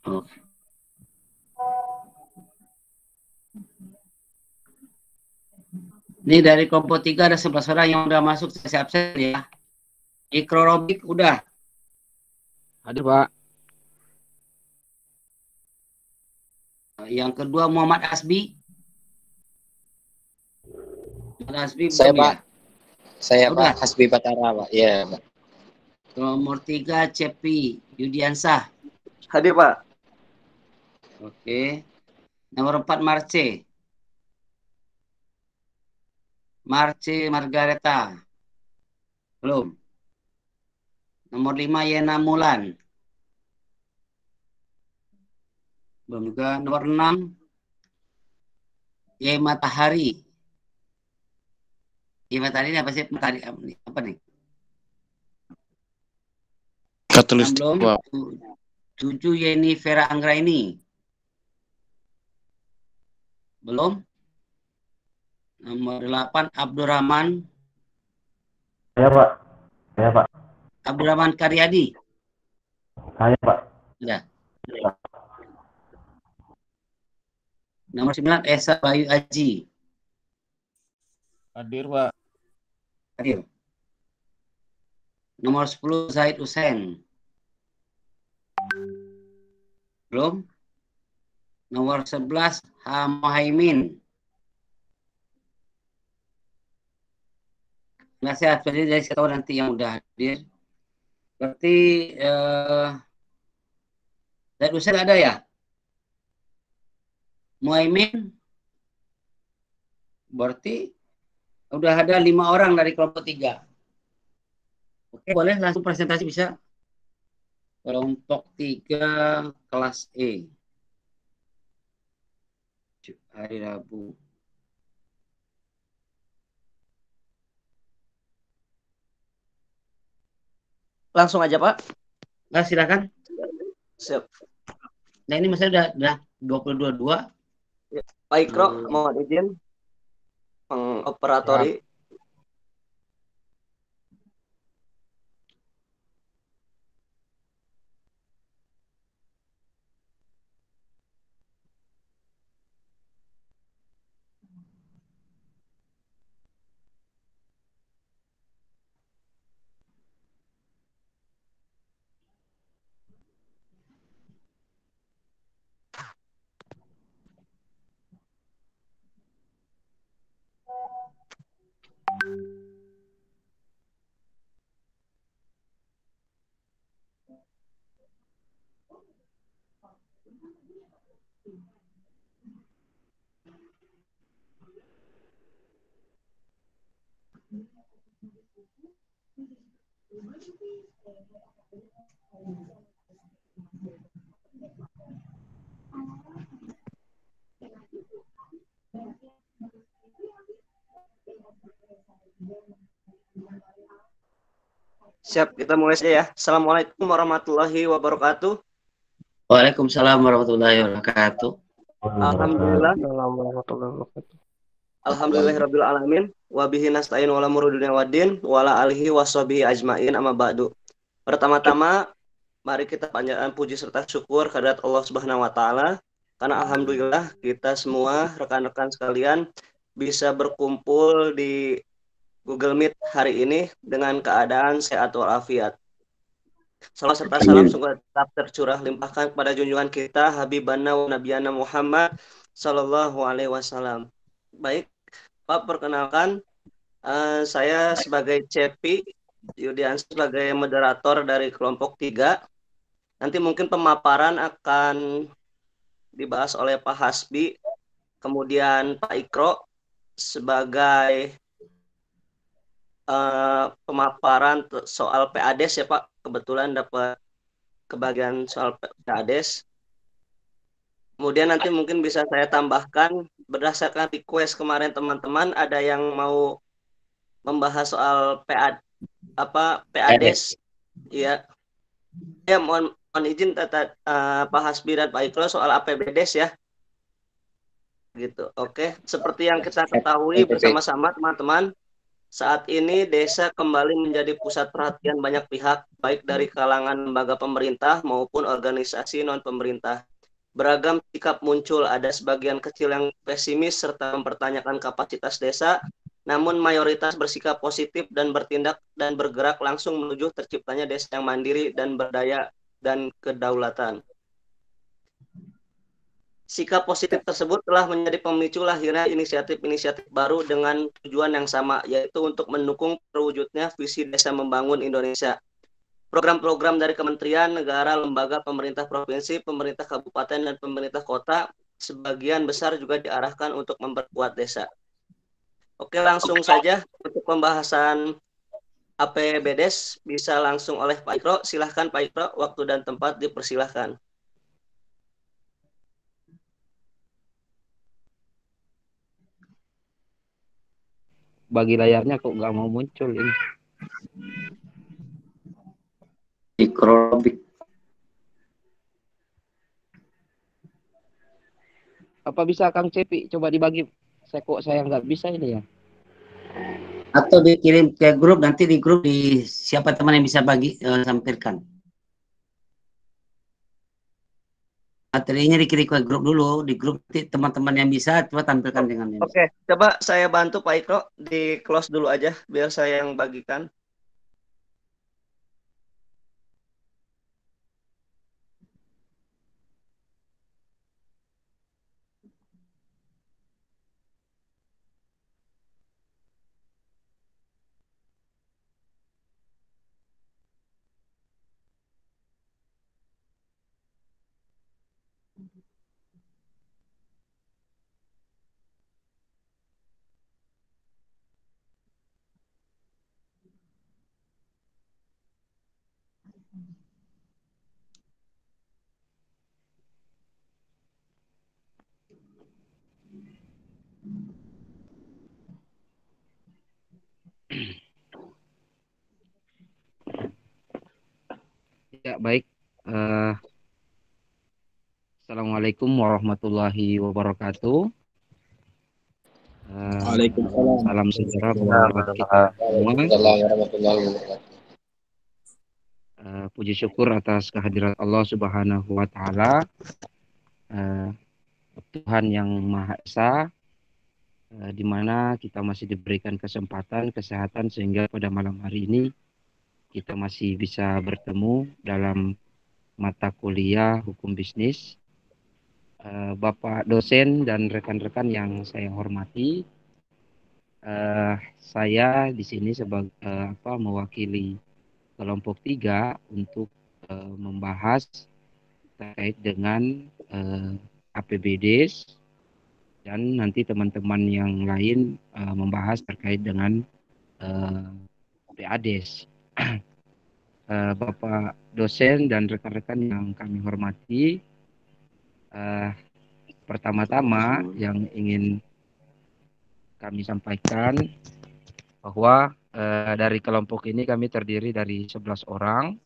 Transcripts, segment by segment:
Oh. Ini dari kelompok 3 ada 11 orang yang udah masuk, saya absen ya. Ikrorobik udah. Hadir, Pak. Yang kedua Muhammad Asbi. Muhammad Asbi Saya, belum Pak. ya? Saya, Udah. Pak Hasbi Batara, Pak. Iya, Pak. Nomor 3 Cepi Yudiansah. Hadir, Pak. Oke. Nomor 4 Marce. Marce Margareta. Belum. Nomor 5 Yena Mulan. Belum juga. Nomor 6 Ye Matahari. Ye Matahari ini apa sih? Matahari apa nih? Katulistiwa. Belum. 7 Yeni Vera Anggraini. Belum. Nomor 8 Abdurrahman. Saya, Pak. Saya, Pak. Abdurrahman Karyadi. Saya, Pak. Sudah. Nomor 9 Esa Bayu Aji. Hadir, Pak. Hadir. Nomor 10 Zaid Hussein. Belum. Nomor 11 Muhaimin. Nasihat dari saya tahu nanti yang udah hadir. Berarti Zaid Hussein ada ya? Muhaimin. Berarti udah ada 5 orang dari kelompok 3. Oke, boleh langsung presentasi bisa. Kelompok 3 kelas E. Hari Rabu. Langsung aja, Pak. Nah, silakan. Siap. Nah, ini misalnya udah 22. Ya. Pak Ikro, mohon izin mengoperatori. Siap, kita mulai saja ya. Assalamualaikum warahmatullahi wabarakatuh. Waalaikumsalam warahmatullahi wabarakatuh. Alhamdulillah. Wabarakatuh. Alhamdulillahirabbil alamin wa bihi nasta'in wala murudina waddin wala alihi washabihi ajmain amma ba'du. Pertama-tama mari kita panjatkan puji serta syukur kehadirat Allah Subhanahu wa taala karena alhamdulillah kita semua rekan-rekan sekalian bisa berkumpul di Google Meet hari ini dengan keadaan sehat walafiat. Salam serta salam semoga tetap tercurah limpahkan kepada junjungan kita Habibana wa Nabiyana Muhammad sallallahu alaihi wasallam. Baik, Pak, perkenalkan saya sebagai Cepi Yudiansyah sebagai moderator dari kelompok 3. Nanti mungkin pemaparan akan dibahas oleh Pak Hasbi, kemudian Pak Ikro sebagai pemaparan soal PADES ya Pak. Kebetulan dapat kebagian soal PADES. Kemudian nanti mungkin bisa saya tambahkan berdasarkan request kemarin teman-teman ada yang mau membahas soal PADES. Ya. Ya, mohon izin Pak Hasbi dan Pak Ikro soal APBDes ya. Gitu. Oke, seperti yang kita ketahui bersama-sama teman-teman, Saat ini desa kembali menjadi pusat perhatian banyak pihak, baik dari kalangan lembaga pemerintah maupun organisasi non-pemerintah. Beragam sikap muncul, ada sebagian kecil yang pesimis serta mempertanyakan kapasitas desa, namun mayoritas bersikap positif dan bertindak dan bergerak langsung menuju terciptanya desa yang mandiri dan berdaya dan kedaulatan. Sikap positif tersebut telah menjadi pemicu lahirnya inisiatif-inisiatif baru dengan tujuan yang sama, yaitu untuk mendukung terwujudnya visi desa membangun Indonesia. Program-program dari kementerian, negara, lembaga, pemerintah provinsi, pemerintah kabupaten, dan pemerintah kota sebagian besar juga diarahkan untuk memperkuat desa. Oke, langsung saja untuk pembahasan APBDes bisa langsung oleh Pak Ikro. Silahkan Pak Ikro, waktu dan tempat dipersilahkan. Bagi layarnya kok nggak mau muncul ini. Mikrobik. Apa bisa Kang Cepi coba dibagi? Saya nggak bisa ini ya. Atau dikirim ke grup, nanti di grup di siapa teman yang bisa bagi sampaikan. Materinya dikirim ke grup dulu, di grup teman-teman yang bisa coba tampilkan dengan ini. Oke, coba saya bantu Pak Ikro di close dulu aja biar saya yang bagikan. Ya baik. Assalamualaikum warahmatullahi wabarakatuh. Waalaikumsalam. Salam sejahtera buat kita semua. Warahmatullahi wabarakatuh. Puji syukur atas kehadirat Allah Subhanahu wa Ta'ala, Tuhan yang Maha Esa, di mana kita masih diberikan kesempatan, kesehatan sehingga pada malam hari ini kita masih bisa bertemu dalam mata kuliah hukum bisnis. Bapak dosen dan rekan-rekan yang saya hormati, saya di sini sebagai mewakili kelompok 3 untuk membahas terkait dengan APBDes, dan nanti teman-teman yang lain membahas terkait dengan PADes. Bapak dosen dan rekan-rekan yang kami hormati, pertama-tama yang ingin kami sampaikan bahwa dari kelompok ini kami terdiri dari 11 orang.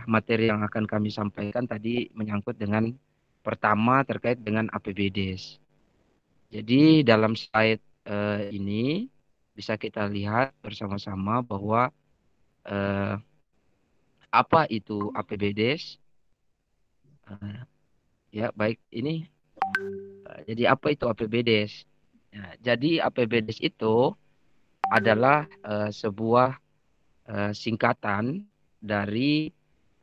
Materi yang akan kami sampaikan tadi menyangkut dengan pertama terkait dengan APBDes. Jadi dalam slide ini bisa kita lihat bersama-sama bahwa apa itu APBDes. Ya baik, ini jadi apa itu APBDes? Ya, jadi APBDes itu adalah sebuah singkatan dari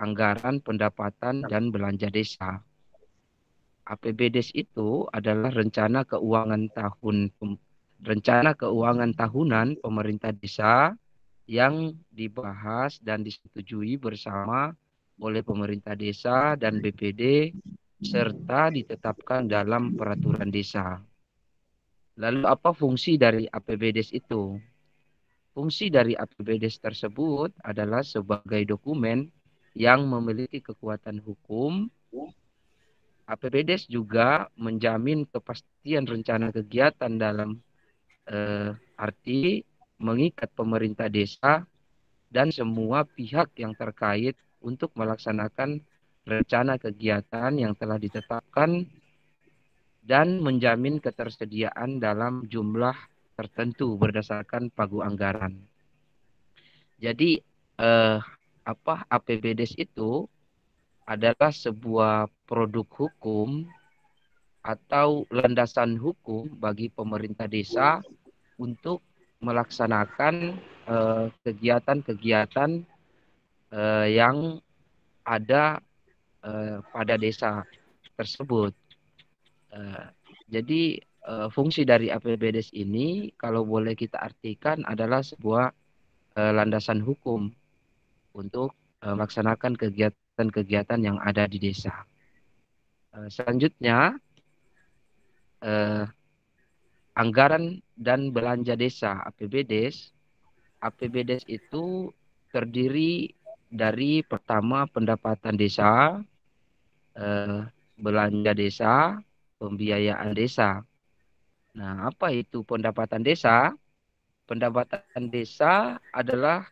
anggaran pendapatan dan belanja desa. APBDes itu adalah rencana keuangan tahunan pemerintah desa yang dibahas dan disetujui bersama oleh pemerintah desa dan BPD serta ditetapkan dalam peraturan desa. Lalu apa fungsi dari APBDes itu? Fungsi dari APBDes tersebut adalah sebagai dokumen yang memiliki kekuatan hukum. APBDes juga menjamin kepastian rencana kegiatan dalam arti mengikat pemerintah desa dan semua pihak yang terkait untuk melaksanakan rencana kegiatan yang telah ditetapkan dan menjamin ketersediaan dalam jumlah tertentu berdasarkan pagu anggaran. Jadi APBDes itu adalah sebuah produk hukum atau landasan hukum bagi pemerintah desa untuk melaksanakan kegiatan-kegiatan yang ada pada desa tersebut. Jadi fungsi dari APBDes ini kalau boleh kita artikan adalah sebuah landasan hukum untuk melaksanakan kegiatan-kegiatan yang ada di desa. Selanjutnya, anggaran dan belanja desa APBDes. APBDes itu terdiri dari pertama pendapatan desa, belanja desa, pembiayaan desa. Nah, apa itu pendapatan desa? Pendapatan desa adalah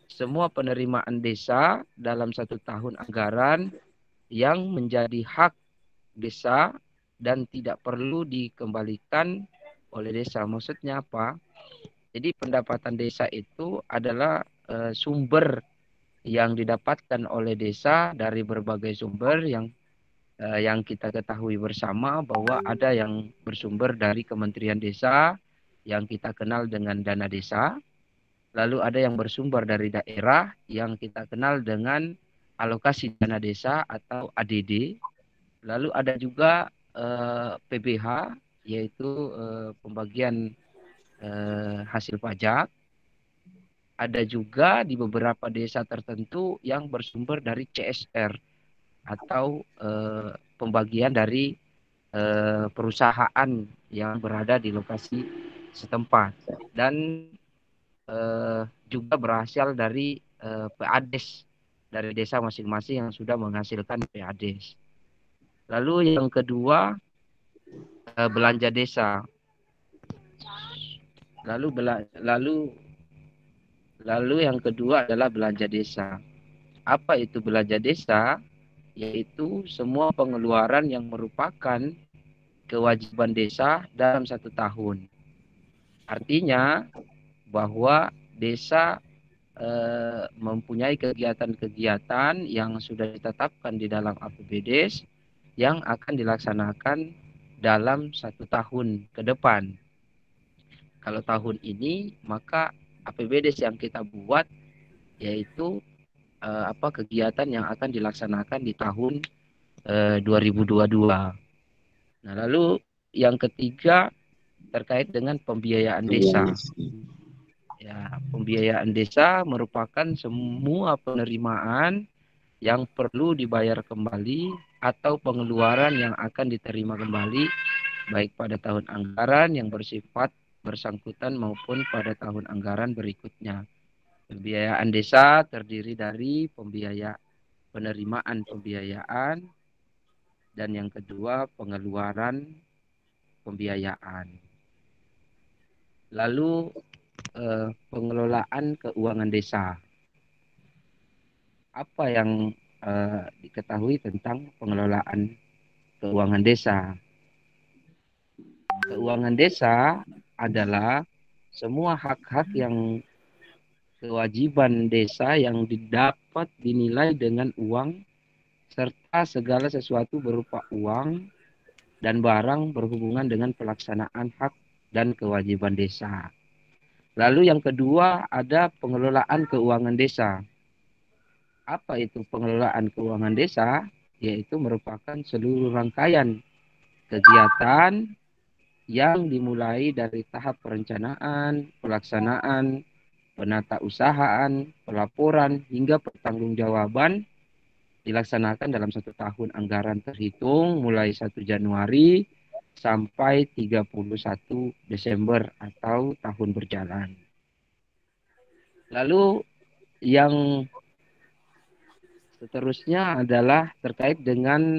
semua penerimaan desa dalam 1 tahun anggaran yang menjadi hak desa dan tidak perlu dikembalikan oleh desa. Maksudnya apa? Jadi pendapatan desa itu adalah sumber yang didapatkan oleh desa dari berbagai sumber yang kita ketahui bersama bahwa ada yang bersumber dari Kementerian Desa yang kita kenal dengan dana desa. Lalu ada yang bersumber dari daerah yang kita kenal dengan alokasi dana desa atau ADD. Lalu ada juga PBH, yaitu pembagian hasil pajak. Ada juga di beberapa desa tertentu yang bersumber dari CSR atau pembagian dari perusahaan yang berada di lokasi setempat. Dan juga berasal dari PADES dari desa masing-masing yang sudah menghasilkan PADES. Lalu yang kedua, belanja desa. Lalu yang kedua adalah belanja desa. Apa itu belanja desa? Yaitu semua pengeluaran yang merupakan kewajiban desa dalam 1 tahun. Artinya bahwa desa mempunyai kegiatan-kegiatan yang sudah ditetapkan di dalam APBDes yang akan dilaksanakan dalam 1 tahun ke depan. Kalau tahun ini, maka APBDes yang kita buat yaitu kegiatan yang akan dilaksanakan di tahun 2022. Nah, lalu yang ketiga terkait dengan pembiayaan desa. Ya, pembiayaan desa merupakan semua penerimaan yang perlu dibayar kembali atau pengeluaran yang akan diterima kembali baik pada tahun anggaran yang bersifat bersangkutan maupun pada tahun anggaran berikutnya. Pembiayaan desa terdiri dari penerimaan pembiayaan dan yang kedua pengeluaran pembiayaan. Lalu pengelolaan keuangan desa. Apa yang diketahui tentang pengelolaan keuangan desa? Keuangan desa adalah semua hak-hak yang kewajiban desa yang didapat dinilai dengan uang serta segala sesuatu berupa uang dan barang berhubungan dengan pelaksanaan hak dan kewajiban desa. Lalu yang kedua ada pengelolaan keuangan desa. Apa itu pengelolaan keuangan desa? Yaitu merupakan seluruh rangkaian kegiatan yang dimulai dari tahap perencanaan, pelaksanaan, penata usahaan, pelaporan, hingga pertanggungjawaban dilaksanakan dalam 1 tahun anggaran terhitung mulai 1 Januari sampai 31 Desember atau tahun berjalan. Lalu yang seterusnya adalah terkait dengan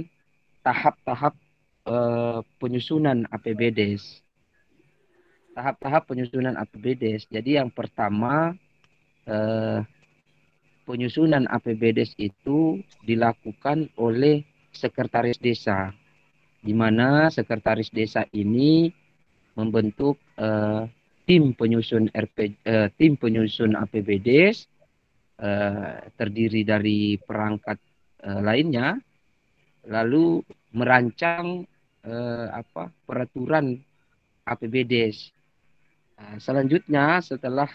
tahap-tahap penyusunan APBDes. Tahap-tahap penyusunan APBDes. Jadi yang pertama penyusunan APBDes itu dilakukan oleh sekretaris desa, di mana sekretaris desa ini membentuk tim penyusun tim penyusun APBDes terdiri dari perangkat lainnya, lalu merancang peraturan APBDes. Selanjutnya setelah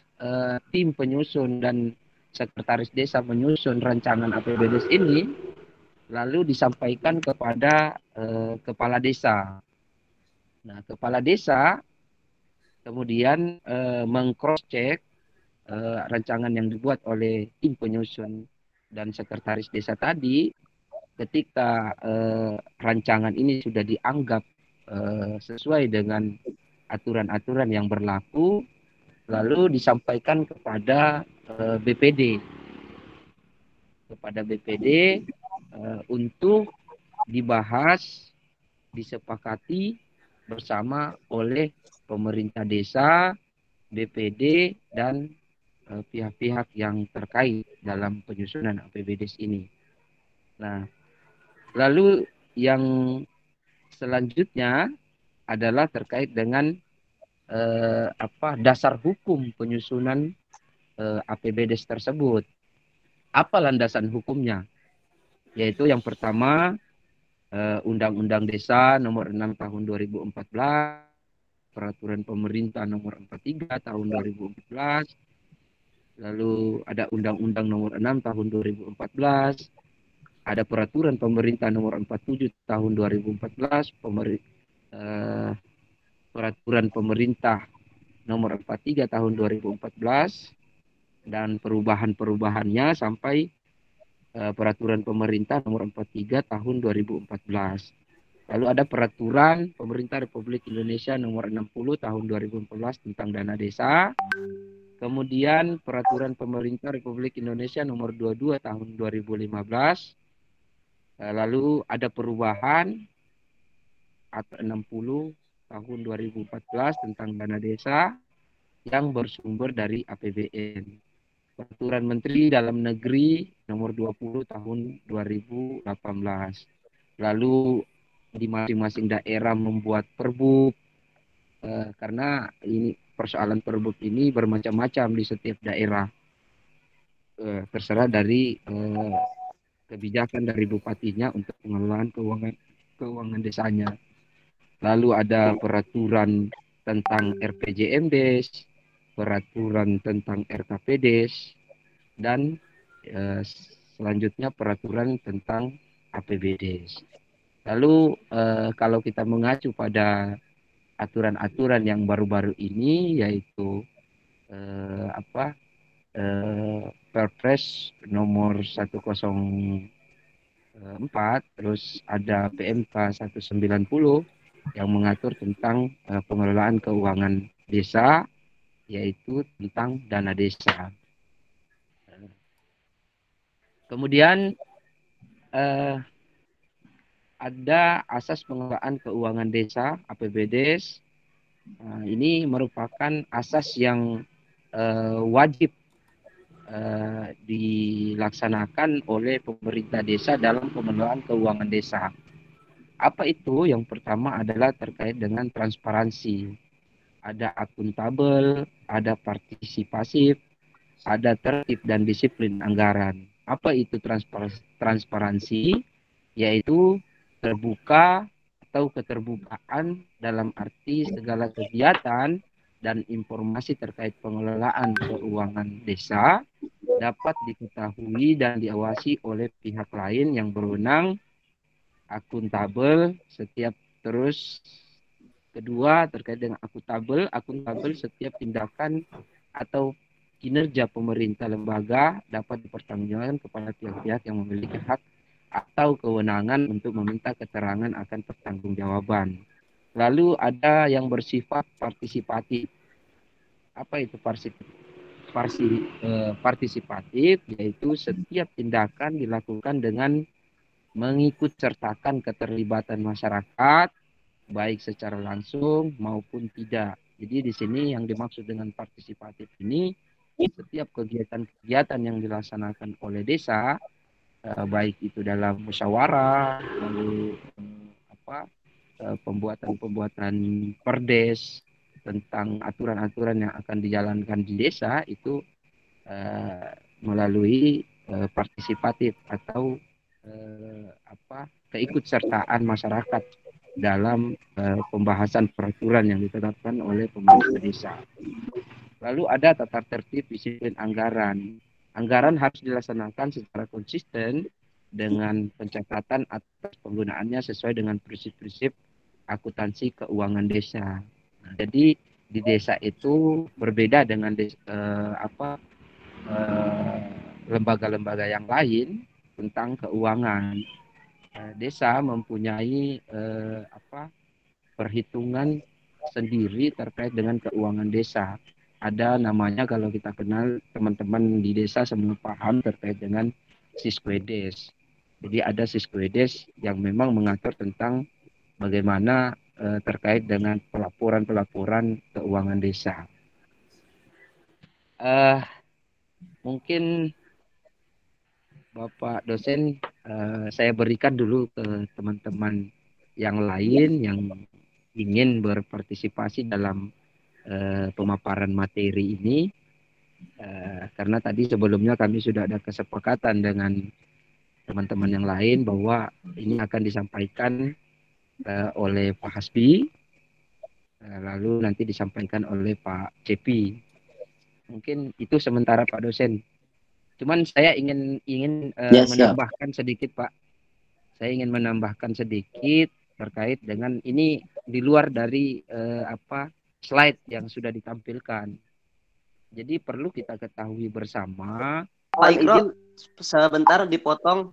tim penyusun dan sekretaris desa menyusun rancangan APBDes ini, lalu disampaikan kepada kepala desa. Nah, kepala desa kemudian meng-cross check rancangan yang dibuat oleh tim penyusun dan sekretaris desa tadi. Ketika rancangan ini sudah dianggap sesuai dengan aturan-aturan yang berlaku, lalu disampaikan kepada BPD untuk dibahas, disepakati bersama oleh pemerintah desa, BPD, dan pihak-pihak yang terkait dalam penyusunan APBDes ini. Nah, lalu yang selanjutnya adalah terkait dengan dasar hukum penyusunan APBDes tersebut. Apa landasan hukumnya? Yaitu yang pertama, Undang-Undang Desa Nomor 6 Tahun 2014, Peraturan Pemerintah Nomor 43 Tahun 2014, lalu ada Undang-Undang Nomor 6 Tahun 2014, ada Peraturan Pemerintah Nomor 47 Tahun 2014, Peraturan Pemerintah Nomor 43 Tahun 2014, dan perubahan-perubahannya sampai Peraturan Pemerintah Nomor 43 Tahun 2014. Lalu ada Peraturan Pemerintah Republik Indonesia Nomor 60 Tahun 2014 tentang dana desa. Kemudian Peraturan Pemerintah Republik Indonesia Nomor 22 Tahun 2015. Lalu ada perubahan atau 60 Tahun 2014 tentang dana desa yang bersumber dari APBN. Peraturan Menteri Dalam Negeri Nomor 20 Tahun 2018. Lalu di masing-masing daerah membuat perbuk, karena ini persoalan perbuk ini bermacam-macam di setiap daerah, terserah dari kebijakan dari bupatinya untuk pengelolaan keuangan desanya. Lalu ada peraturan tentang RPJMDes, peraturan tentang RKPDes, dan selanjutnya peraturan tentang APBDes. Lalu kalau kita mengacu pada aturan-aturan yang baru-baru ini, yaitu Perpres nomor 104, terus ada PMK 190 yang mengatur tentang pengelolaan keuangan desa, yaitu tentang dana desa. Kemudian ada asas pengelolaan keuangan desa APBDes. Ini merupakan asas yang wajib dilaksanakan oleh pemerintah desa dalam pengelolaan keuangan desa. Apa itu? Yang pertama adalah terkait dengan transparansi. Ada akuntabel, ada partisipasif, ada tertib dan disiplin anggaran. Apa itu transparansi? Yaitu terbuka atau keterbukaan dalam arti segala kegiatan dan informasi terkait pengelolaan keuangan desa dapat diketahui dan diawasi oleh pihak lain yang berwenang. Akuntabel setiap terus kedua terkait dengan akuntabel setiap tindakan atau kinerja pemerintah lembaga dapat dipertanggungjawabkan kepada pihak-pihak yang memiliki hak atau kewenangan untuk meminta keterangan akan pertanggungjawaban. Lalu ada yang bersifat partisipatif. Apa itu partisipatif? Yaitu setiap tindakan dilakukan dengan mengikut sertakan keterlibatan masyarakat, baik secara langsung maupun tidak. Jadi di sini yang dimaksud dengan partisipatif ini, setiap kegiatan-kegiatan yang dilaksanakan oleh desa, baik itu dalam musyawarah, lalu pembuatan perdes, tentang aturan-aturan yang akan dijalankan di desa itu melalui partisipatif atau keikutsertaan masyarakat dalam pembahasan peraturan yang ditetapkan oleh pemerintah desa. Lalu ada tata tertib disiplin anggaran. Anggaran harus dilaksanakan secara konsisten dengan pencatatan atas penggunaannya sesuai dengan prinsip-prinsip akuntansi keuangan desa. Nah, jadi di desa itu berbeda dengan lembaga-lembaga yang lain tentang keuangan. Desa mempunyai perhitungan sendiri terkait dengan keuangan desa. Ada namanya, kalau kita kenal, teman-teman di desa semua paham terkait dengan Siskuedes. Jadi ada Siskuedes yang memang mengatur tentang bagaimana terkait dengan pelaporan keuangan desa. Mungkin Bapak dosen, saya berikan dulu ke teman-teman yang lain yang ingin berpartisipasi dalam pemaparan materi ini, karena tadi sebelumnya kami sudah ada kesepakatan dengan teman-teman yang lain bahwa ini akan disampaikan oleh Pak Hasbi, lalu nanti disampaikan oleh Pak Cepi. Mungkin itu sementara Pak dosen. Cuman saya ingin menambahkan sedikit, Pak. Saya ingin menambahkan sedikit terkait dengan ini di luar dari slide yang sudah ditampilkan. Jadi perlu kita ketahui bersama. Pak Ikro, sebentar dipotong.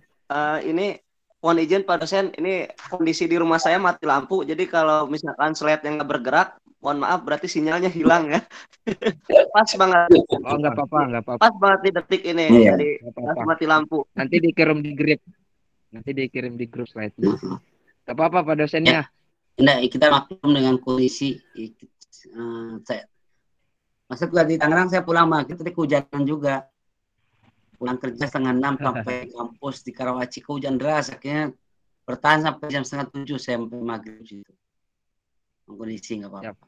Ini mohon izin Pak dosen, ini kondisi di rumah saya mati lampu. Jadi kalau misalkan slide yang nggak bergerak, mohon maaf, berarti sinyalnya hilang ya. Pas banget. Oh, nggak apa-apa. Pas banget di detik ini. Iya. Jadi pas mati lampu. Nanti dikirim di grup slide-nya. Gak apa-apa Pak dosennya. Nah, kita maklum dengan kondisi saya. Masa di Tangerang saya pulang maghrib, tadi kehujanan juga. Pulang kerja 5:30 sampai kampus di Karawaci, hujan deras. Akhirnya bertahan sampai jam 6:30 sampai maghrib itu. Kondisi nggak apa-apa.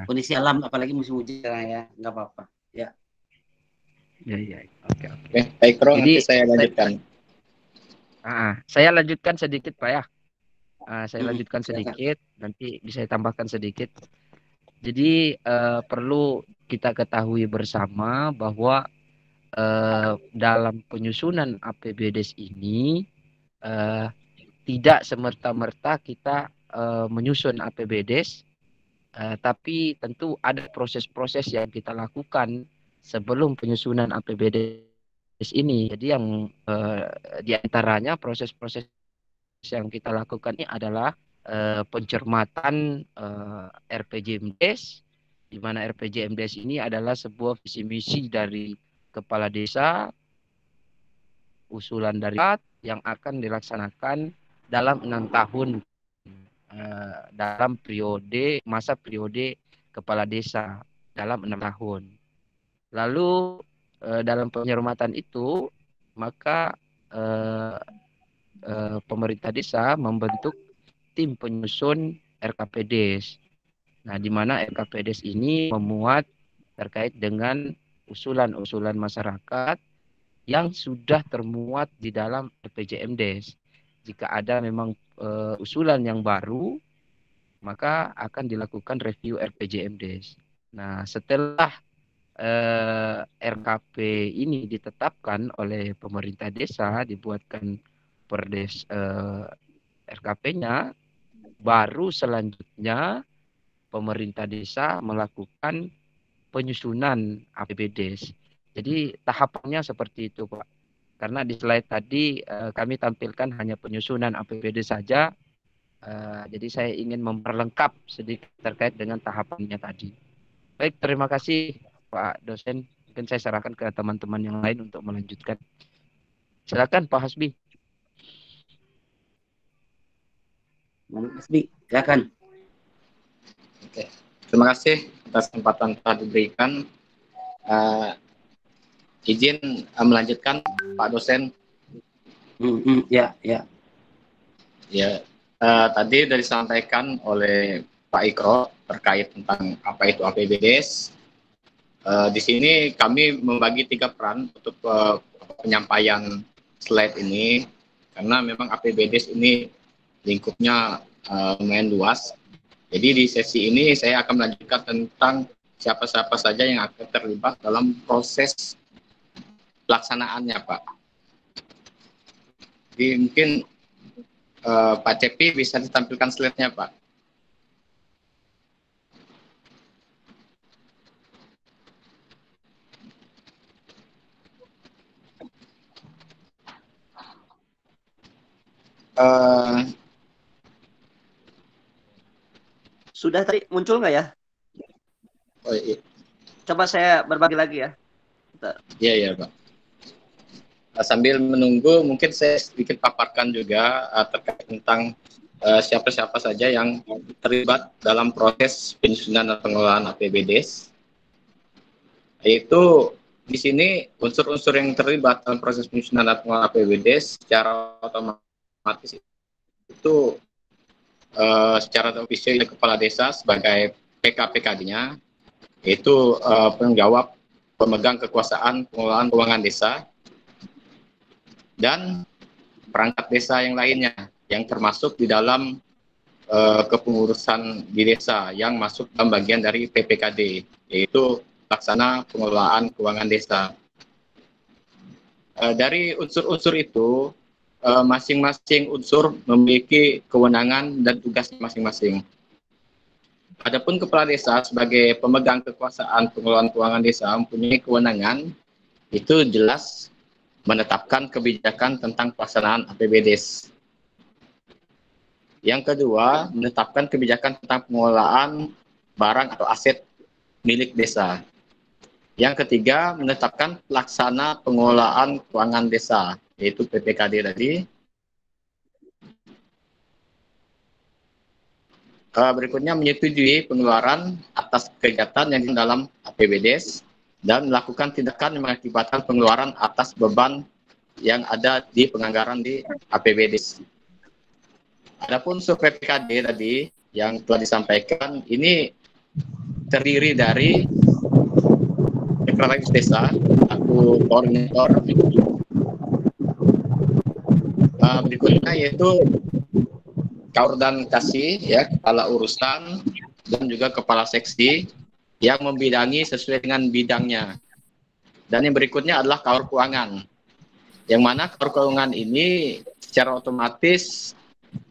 Kondisi alam, apalagi musim hujan ya, nggak apa-apa. Ya. Ya. Oke. Pak Ikro, nanti saya lanjutkan. Saya lanjutkan sedikit Pak ya. Saya lanjutkan sedikit, nanti bisa tambahkan sedikit. Jadi perlu kita ketahui bersama bahwa dalam penyusunan APBDes ini tidak semerta-merta kita menyusun APBDes, tapi tentu ada proses-proses yang kita lakukan sebelum penyusunan APBDes ini. Jadi yang diantaranya proses-proses yang kita lakukan ini adalah pencermatan RPJMDes, di mana RPJMDes ini adalah sebuah visi misi dari kepala desa, usulan dari yang akan dilaksanakan dalam 6 tahun dalam masa periode kepala desa dalam 6 tahun. Lalu dalam pencermatan itu maka pemerintah desa membentuk tim penyusun RKPDes. Nah, di mana RKPDes ini memuat terkait dengan usulan-usulan masyarakat yang sudah termuat di dalam RPJMDes. Jika ada memang usulan yang baru, maka akan dilakukan review RPJMDes. Nah, setelah RKP ini ditetapkan oleh pemerintah desa, dibuatkan perdes RKP-nya, baru selanjutnya pemerintah desa melakukan penyusunan APBDes. Jadi tahapannya seperti itu Pak. Karena di slide tadi kami tampilkan hanya penyusunan APBD saja. Jadi saya ingin memperlengkap sedikit terkait dengan tahapannya tadi. Baik, terima kasih Pak dosen. Mungkin saya serahkan ke teman-teman yang lain untuk melanjutkan. Silakan Pak Hasbi. Hasbi, silakan. Oke. Terima kasih atas kesempatan telah diberikan. Izin melanjutkan Pak dosen. Ya. Tadi sudah disampaikan oleh Pak Ikro terkait tentang apa itu APBDes. Di sini kami membagi 3 peran untuk penyampaian slide ini, karena memang APBDes ini lingkupnya lumayan luas. Jadi di sesi ini saya akan melanjutkan tentang siapa-siapa saja yang akan terlibat dalam proses pelaksanaannya, Pak. Jadi mungkin Pak Cepi bisa ditampilkan slide-nya, Pak. Sudah tadi muncul nggak ya? Oh iya. Coba saya berbagi lagi ya. Iya, Pak. Sambil menunggu, mungkin saya sedikit paparkan juga terkait tentang siapa-siapa saja yang terlibat dalam proses penyusunan dan pengelolaan APBDes. Yaitu di sini unsur-unsur yang terlibat dalam proses penyusunan dan pengelolaan APBDes secara otomatis itu secara ofisial kepala desa sebagai PKPKD-nya, yaitu penjawab pemegang kekuasaan pengelolaan keuangan desa, dan perangkat desa yang lainnya yang termasuk di dalam kepengurusan di desa yang masuk dalam bagian dari PPKD, yaitu pelaksana pengelolaan keuangan desa. Dari unsur-unsur itu, masing-masing unsur memiliki kewenangan dan tugas masing-masing. Adapun kepala desa sebagai pemegang kekuasaan pengelolaan keuangan desa mempunyai kewenangan itu jelas menetapkan kebijakan tentang pelaksanaan APBDes. Yang kedua, menetapkan kebijakan tentang pengelolaan barang atau aset milik desa. Yang ketiga, menetapkan pelaksana pengelolaan keuangan desa, yaitu PPKD tadi. Berikutnya menyetujui pengeluaran atas kegiatan yang dalam APBDes dan melakukan tindakan yang mengakibatkan pengeluaran atas beban yang ada di penganggaran di APBDes. Adapun sub PPKD tadi yang telah disampaikan ini terdiri dari sekretaris desa, aku koordinator. Berikutnya yaitu kaur dan kasih, ya, kepala urusan dan juga kepala seksi yang membidangi sesuai dengan bidangnya. Dan yang berikutnya adalah kaur keuangan, yang mana kaur keuangan ini secara otomatis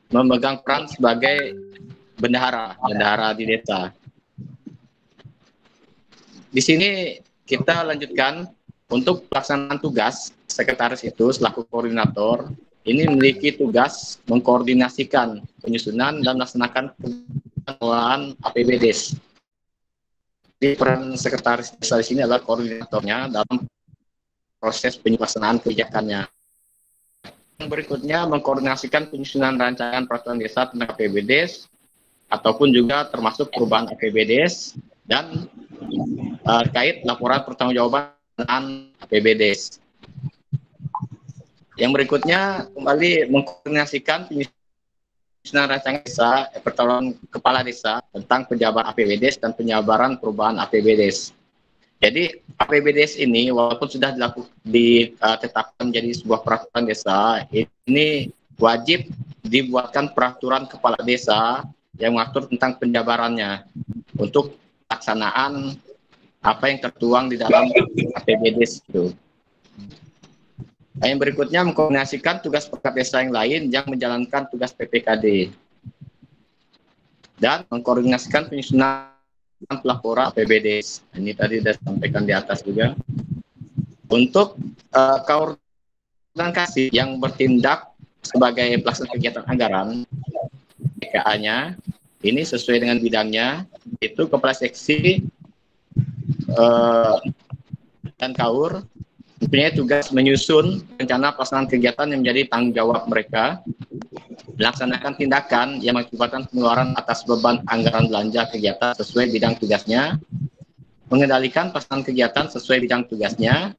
memegang peran sebagai bendahara di desa. Di sini kita lanjutkan untuk pelaksanaan tugas. Sekretaris itu selaku koordinator ini memiliki tugas mengkoordinasikan penyusunan dan melaksanakan pengelolaan APBDes. Di peran sekretaris desa di sini adalah koordinatornya dalam proses pelaksanaan kebijakannya. Yang berikutnya mengkoordinasikan penyusunan rancangan peraturan desa tentang APBDes ataupun juga termasuk perubahan APBDes dan terkait laporan pertanggungjawaban APBDes. Yang berikutnya kembali mengkoordinasikan penyusunan rancangan desa, peraturan kepala desa tentang penjabaran APBDes dan penjabaran perubahan APBDes. Jadi APBDes ini walaupun sudah ditetapkan menjadi sebuah peraturan desa, ini wajib dibuatkan peraturan kepala desa yang mengatur tentang penjabarannya untuk pelaksanaan apa yang tertuang di dalam APBDes itu. Yang berikutnya mengkoordinasikan tugas perangkat desa yang lain yang menjalankan tugas PPKD dan mengkoordinasikan penyusunan pelaporan APBDes. Ini tadi sudah disampaikan di atas juga. Untuk kaur dan kasih yang bertindak sebagai pelaksana kegiatan anggaran PKA-nya, ini sesuai dengan bidangnya, itu kepala seksi dan kaur mempunyai tugas menyusun rencana pelaksanaan kegiatan yang menjadi tanggung jawab mereka, melaksanakan tindakan yang mengakibatkan pengeluaran atas beban anggaran belanja kegiatan sesuai bidang tugasnya, mengendalikan pelaksanaan kegiatan sesuai bidang tugasnya,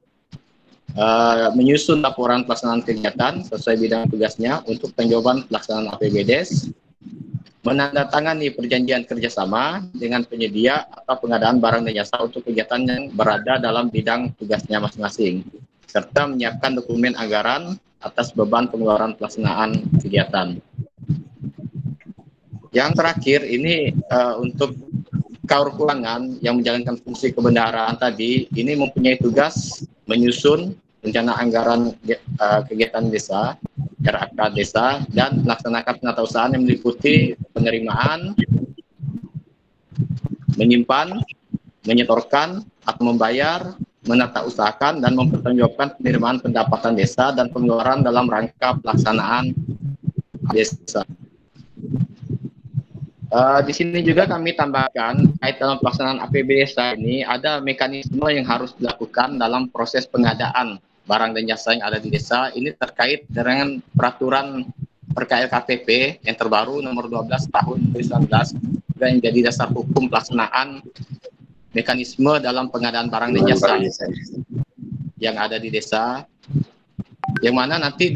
menyusun laporan pelaksanaan kegiatan sesuai bidang tugasnya untuk penjawaban pelaksanaan APBDes, menandatangani perjanjian kerjasama dengan penyedia atau pengadaan barang dan jasa untuk kegiatan yang berada dalam bidang tugasnya masing-masing, serta menyiapkan dokumen anggaran atas beban pengeluaran pelaksanaan kegiatan. Yang terakhir ini untuk Kaur Keuangan yang menjalankan fungsi kebendaharaan tadi, ini mempunyai tugas menyusun rencana anggaran kegiatan desa, RAK desa, dan melaksanakan penatausahaan yang meliputi penerimaan, menyimpan, menyetorkan, atau membayar, menata usahakan, dan mempertanggungjawabkan penerimaan pendapatan desa dan pengeluaran dalam rangka pelaksanaan desa. Di sini juga kami tambahkan, kait dalam pelaksanaan APBD desa ini, ada mekanisme yang harus dilakukan dalam proses pengadaan barang dan jasa yang ada di desa. Ini terkait dengan peraturan PKLKPP yang terbaru nomor 12 tahun 2019 dan yang jadi dasar hukum pelaksanaan mekanisme dalam pengadaan barang dan jasa yang ada di desa, yang mana nanti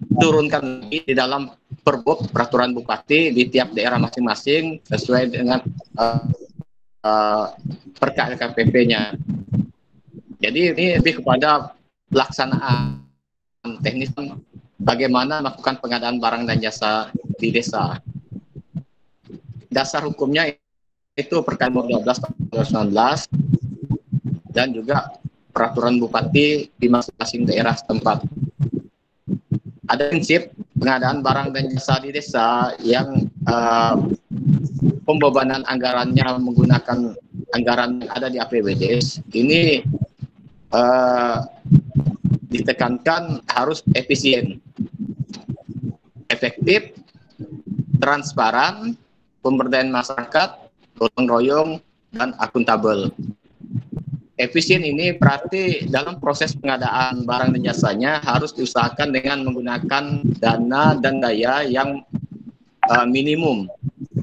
diturunkan di dalam Perbup peraturan bupati di tiap daerah masing-masing sesuai dengan PKLKPP-nya. Jadi ini lebih kepada pelaksanaan teknis bagaimana melakukan pengadaan barang dan jasa di desa. Dasar hukumnya itu Perkap nomor 12 tahun 2019 dan juga peraturan bupati di masing-masing daerah setempat. Ada prinsip pengadaan barang dan jasa di desa yang pembebanan anggarannya menggunakan anggaran yang ada di APBD ini ditekankan harus efisien, efektif, transparan, pemberdayaan masyarakat, gotong royong, dan akuntabel. Efisien ini berarti dalam proses pengadaan barang dan jasanya harus diusahakan dengan menggunakan dana dan daya yang minimum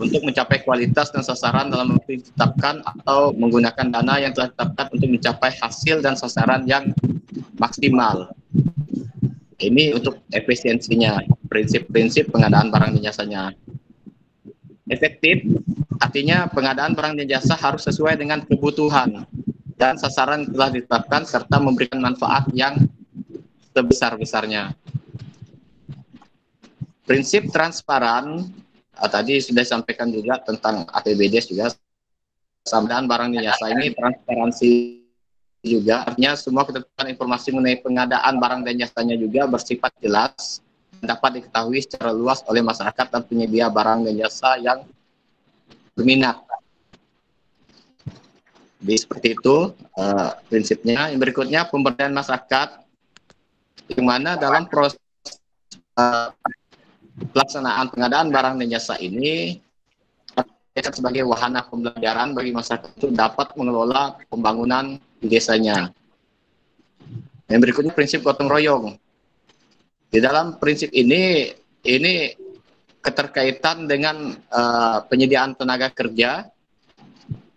untuk mencapai kualitas dan sasaran dalam waktu ditetapkan, atau menggunakan dana yang telah ditetapkan untuk mencapai hasil dan sasaran yang maksimal. Ini untuk efisiensinya, prinsip-prinsip pengadaan barang dan jasanya. Efektif, artinya pengadaan barang dan jasa harus sesuai dengan kebutuhan dan sasaran telah ditetapkan serta memberikan manfaat yang sebesar-besarnya. Prinsip transparan, tadi sudah disampaikan juga tentang APBD juga, pengadaan barang dan jasa ini transparansi juga, artinya semua ketentuan informasi mengenai pengadaan barang dan jasanya juga bersifat jelas, dapat diketahui secara luas oleh masyarakat dan penyedia barang dan jasa yang berminat. Jadi seperti itu prinsipnya. Yang berikutnya pemberdayaan masyarakat, yang mana dalam proses pelaksanaan pengadaan barang dan jasa ini sebagai wahana pembelajaran bagi masyarakat itu dapat mengelola pembangunan di desanya. Yang berikutnya prinsip gotong royong. Di dalam prinsip ini keterkaitan dengan penyediaan tenaga kerja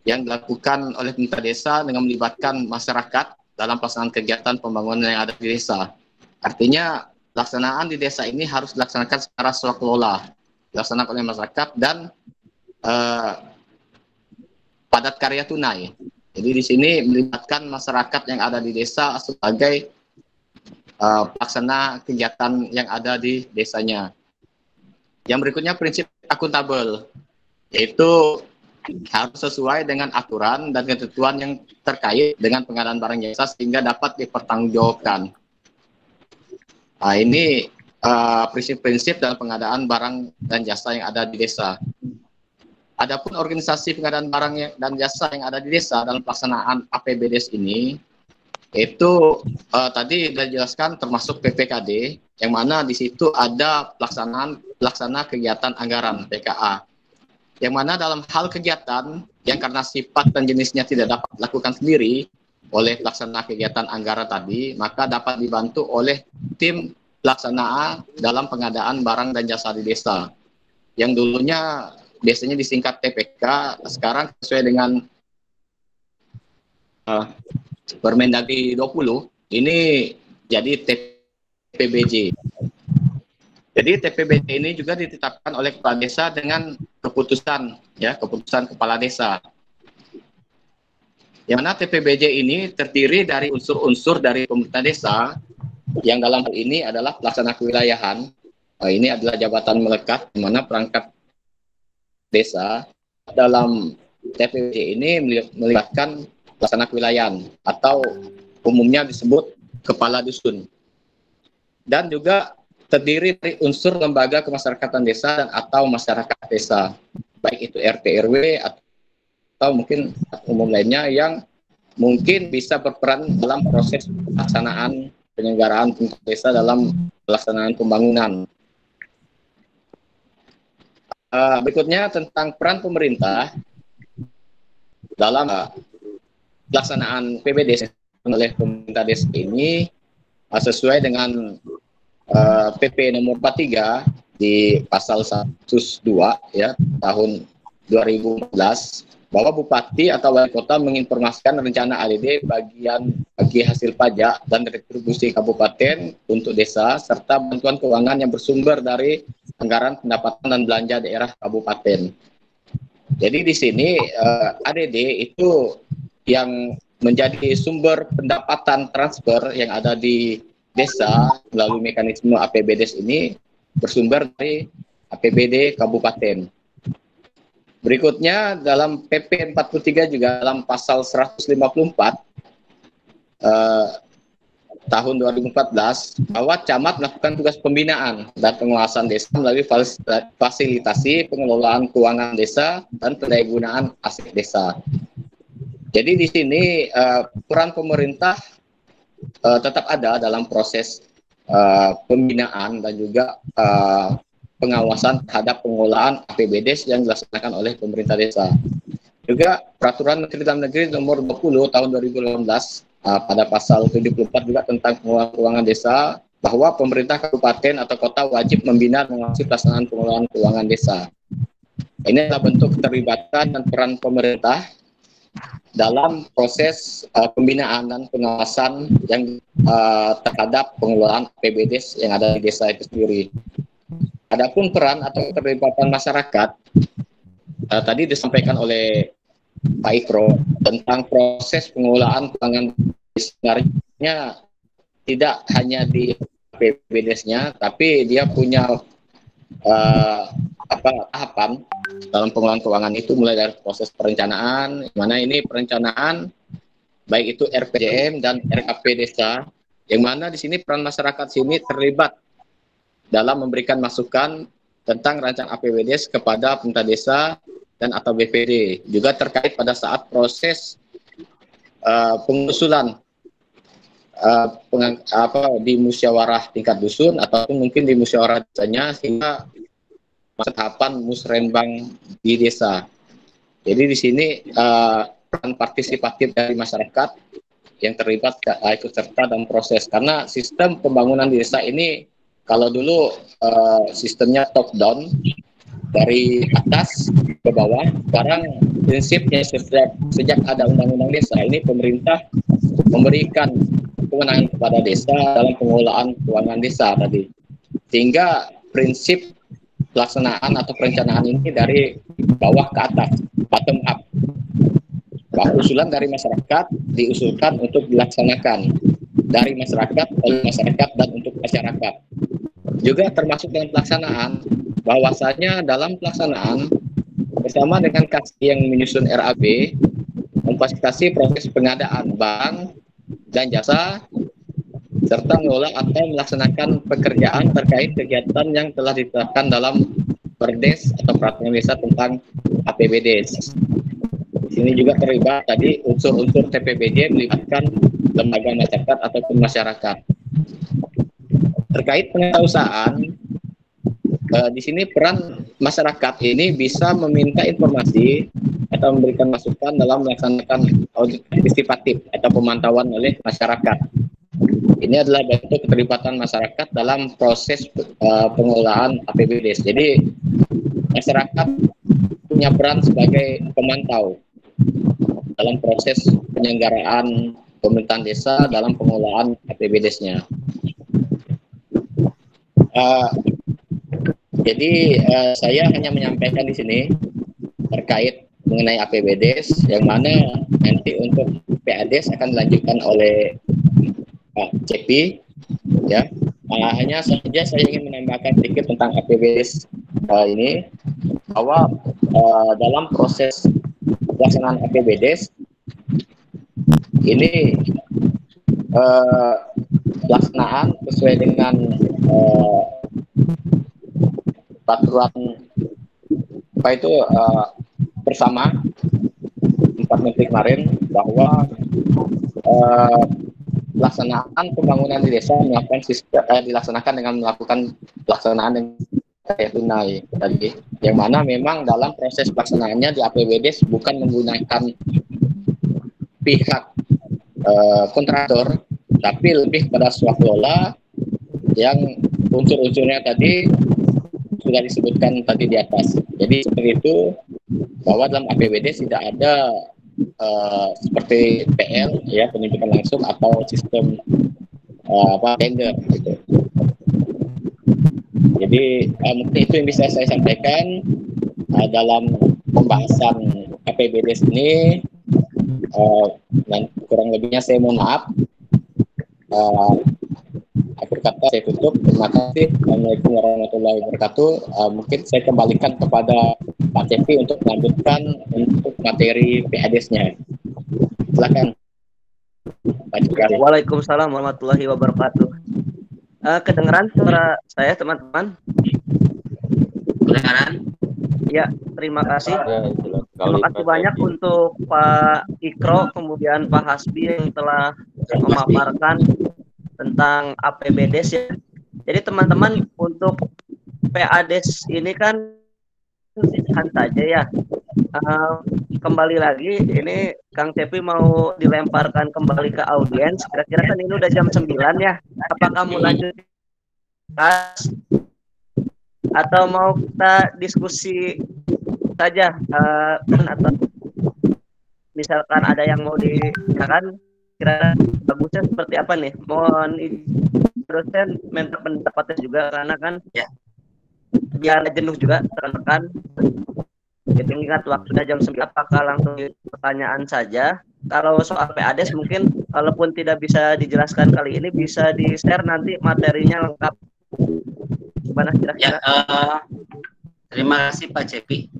yang dilakukan oleh pemerintah desa dengan melibatkan masyarakat dalam pelaksanaan kegiatan pembangunan yang ada di desa. Artinya pelaksanaan di desa ini harus dilaksanakan secara swakelola, dilaksanakan oleh masyarakat dan padat karya tunai. Jadi di sini melibatkan masyarakat yang ada di desa sebagai pelaksana kegiatan yang ada di desanya. Yang berikutnya prinsip akuntabel, yaitu harus sesuai dengan aturan dan ketentuan yang terkait dengan pengadaan barang jasa sehingga dapat dipertanggungjawabkan. Nah, ini prinsip-prinsip dalam pengadaan barang dan jasa yang ada di desa. Adapun organisasi pengadaan barang dan jasa yang ada di desa dalam pelaksanaan APBD ini, itu tadi sudah dijelaskan termasuk PPKD, yang mana di situ ada pelaksana kegiatan anggaran PKA. Yang mana dalam hal kegiatan yang karena sifat dan jenisnya tidak dapat dilakukan sendiri oleh pelaksana kegiatan anggaran tadi, maka dapat dibantu oleh tim pelaksana dalam pengadaan barang dan jasa di desa. Yang dulunya biasanya disingkat TPK, sekarang sesuai dengan Permendagri 20, ini jadi TPBJ. Jadi TPBD ini juga ditetapkan oleh kepala desa dengan keputusan kepala desa. Yang mana TPBD ini terdiri dari unsur-unsur dari pemerintah desa yang dalam hal ini adalah pelaksana kewilayahan. Ini adalah jabatan melekat di mana perangkat desa dalam TPBD ini melibatkan pelaksana kewilayahan atau umumnya disebut kepala dusun. Dan juga terdiri dari unsur lembaga kemasyarakatan desa dan atau masyarakat desa, baik itu RT RW atau mungkin umum lainnya yang mungkin bisa berperan dalam proses pelaksanaan penyelenggaraan desa dalam pelaksanaan pembangunan. Berikutnya tentang peran pemerintah dalam pelaksanaan PBD oleh pemerintah desa ini sesuai dengan PP nomor 43 di pasal 102 ya tahun 2014 bahwa bupati atau wali kota menginformasikan rencana ADD bagi hasil pajak dan retribusi kabupaten untuk desa serta bantuan keuangan yang bersumber dari anggaran pendapatan dan belanja daerah kabupaten. Jadi di sini ADD itu yang menjadi sumber pendapatan transfer yang ada di desa melalui mekanisme APBDes ini bersumber dari APBD kabupaten. Berikutnya dalam PP 43 juga dalam pasal 154 tahun 2014 bahwa camat melakukan tugas pembinaan dan pengawasan desa melalui fasilitasi pengelolaan keuangan desa dan pendayagunaan aset desa. Jadi di sini peran pemerintah tetap ada dalam proses pembinaan dan juga pengawasan terhadap pengelolaan APBDes yang dilaksanakan oleh pemerintah desa. Juga Peraturan Menteri Dalam Negeri Nomor 20 Tahun 2018 pada pasal 74 juga tentang pengelolaan keuangan desa bahwa pemerintah kabupaten atau kota wajib membina dan mengawasi pelaksanaan pengelolaan keuangan desa. Ini adalah bentuk keterlibatan dan peran pemerintah dalam proses pembinaan dan pengawasan yang terhadap pengelolaan APBDes yang ada di desa itu sendiri. Adapun peran atau keterlibatan masyarakat tadi disampaikan oleh Pak Ikro tentang proses pengelolaan keuangan sebenarnya tidak hanya di APBDes-nya, tapi dia punya tahapan dalam pengelolaan keuangan itu mulai dari proses perencanaan, mana ini perencanaan baik itu RPJM dan RKP desa, yang mana di sini peran masyarakat sini terlibat dalam memberikan masukan tentang rancangan APBDes kepada pemerintah desa dan atau BPD, juga terkait pada saat proses pengusulan di musyawarah tingkat dusun ataupun mungkin di musyawarah desanya sehingga tahapan musrenbang di desa. Jadi di sini peran partisipatif dari masyarakat yang terlibat ikut serta dalam proses, karena sistem pembangunan di desa ini kalau dulu sistemnya top down dari atas ke bawah, sekarang prinsipnya sejak ada undang-undang desa ini pemerintah memberikan kewenangan kepada desa dalam pengelolaan keuangan desa tadi, sehingga prinsip pelaksanaan atau perencanaan ini dari bawah ke atas, bottom up. Usulan dari masyarakat diusulkan untuk dilaksanakan dari masyarakat, oleh masyarakat dan untuk masyarakat. Juga termasuk dengan pelaksanaan, bahwasanya dalam pelaksanaan bersama dengan KASI yang menyusun RAB memfasilitasi proses pengadaan barang dan jasa serta mengelola atau melaksanakan pekerjaan terkait kegiatan yang telah ditetapkan dalam Perdes atau Peraturan Desa tentang APBDes. Di sini juga terlibat tadi unsur-unsur TPBD melibatkan lembaga masyarakat ataupun masyarakat. Terkait pengusahaan, di sini peran masyarakat ini bisa meminta informasi atau memberikan masukan dalam melaksanakan audit partisipatif atau pemantauan oleh masyarakat. Ini adalah bentuk keterlibatan masyarakat dalam proses pengelolaan APBDes. Jadi masyarakat punya peran sebagai pemantau dalam proses penyelenggaraan pemerintahan desa dalam pengelolaan APBDes-nya. Jadi saya hanya menyampaikan di sini terkait mengenai APBDes yang mana nanti untuk PADes akan dilanjutkan oleh Pak Cepi, ya. Hanya saja saya ingin menambahkan sedikit tentang APBDes ini, bahwa dalam proses pelaksanaan APBDes ini pelaksanaan sesuai dengan peraturan apa itu bersama 4 Menteri kemarin, bahwa pelaksanaan pembangunan di desa dilaksanakan dengan melakukan pelaksanaan yang tunai tadi, yang mana memang dalam proses pelaksanaannya di APBDes bukan menggunakan pihak kontraktor, tapi lebih pada swaklola yang unsur-unsurnya tadi sudah disebutkan tadi di atas. Jadi seperti itu, bahwa dalam APBDes tidak ada seperti PL, ya, penunjukan langsung atau sistem tender gitu. Jadi mungkin itu yang bisa saya sampaikan dalam pembahasan APBDes ini. Dan kurang lebihnya saya mohon maaf. Akhir kata saya tutup. Terima kasih. Assalamualaikum warahmatullahi wabarakatuh. Mungkin saya kembalikan kepada Pak Cepi untuk melanjutkan untuk materi PADes-nya. Silakan. Waalaikumsalam warahmatullahi wabarakatuh. Kedengeran suara saya, teman-teman? Kedengaran? Ya, terima kasih. Terima kasih banyak untuk Pak Ikro, kemudian Pak Hasbi yang telah memaparkan tentang APBDes ya. Jadi teman-teman, untuk PADes ini kan saja ya. Kembali lagi, ini Kang Cepi mau dilemparkan kembali ke audiens. Kira-kira kan ini udah jam 9 ya. Apakah mau lanjut atau mau kita diskusi saja, atau misalkan ada yang mau dikatakan, kira bagusnya seperti apa nih? Mohon dosen minta pendapatnya juga, karena kan ya, biar jenuh juga rekan-rekan. Jadi ingat waktunya jam 9, apakah langsung pertanyaan saja? Kalau soal PADes mungkin walaupun tidak bisa dijelaskan kali ini, bisa di-share nanti materinya lengkap. Gimana kira-kira? Ya, terima kasih Pak Cepi.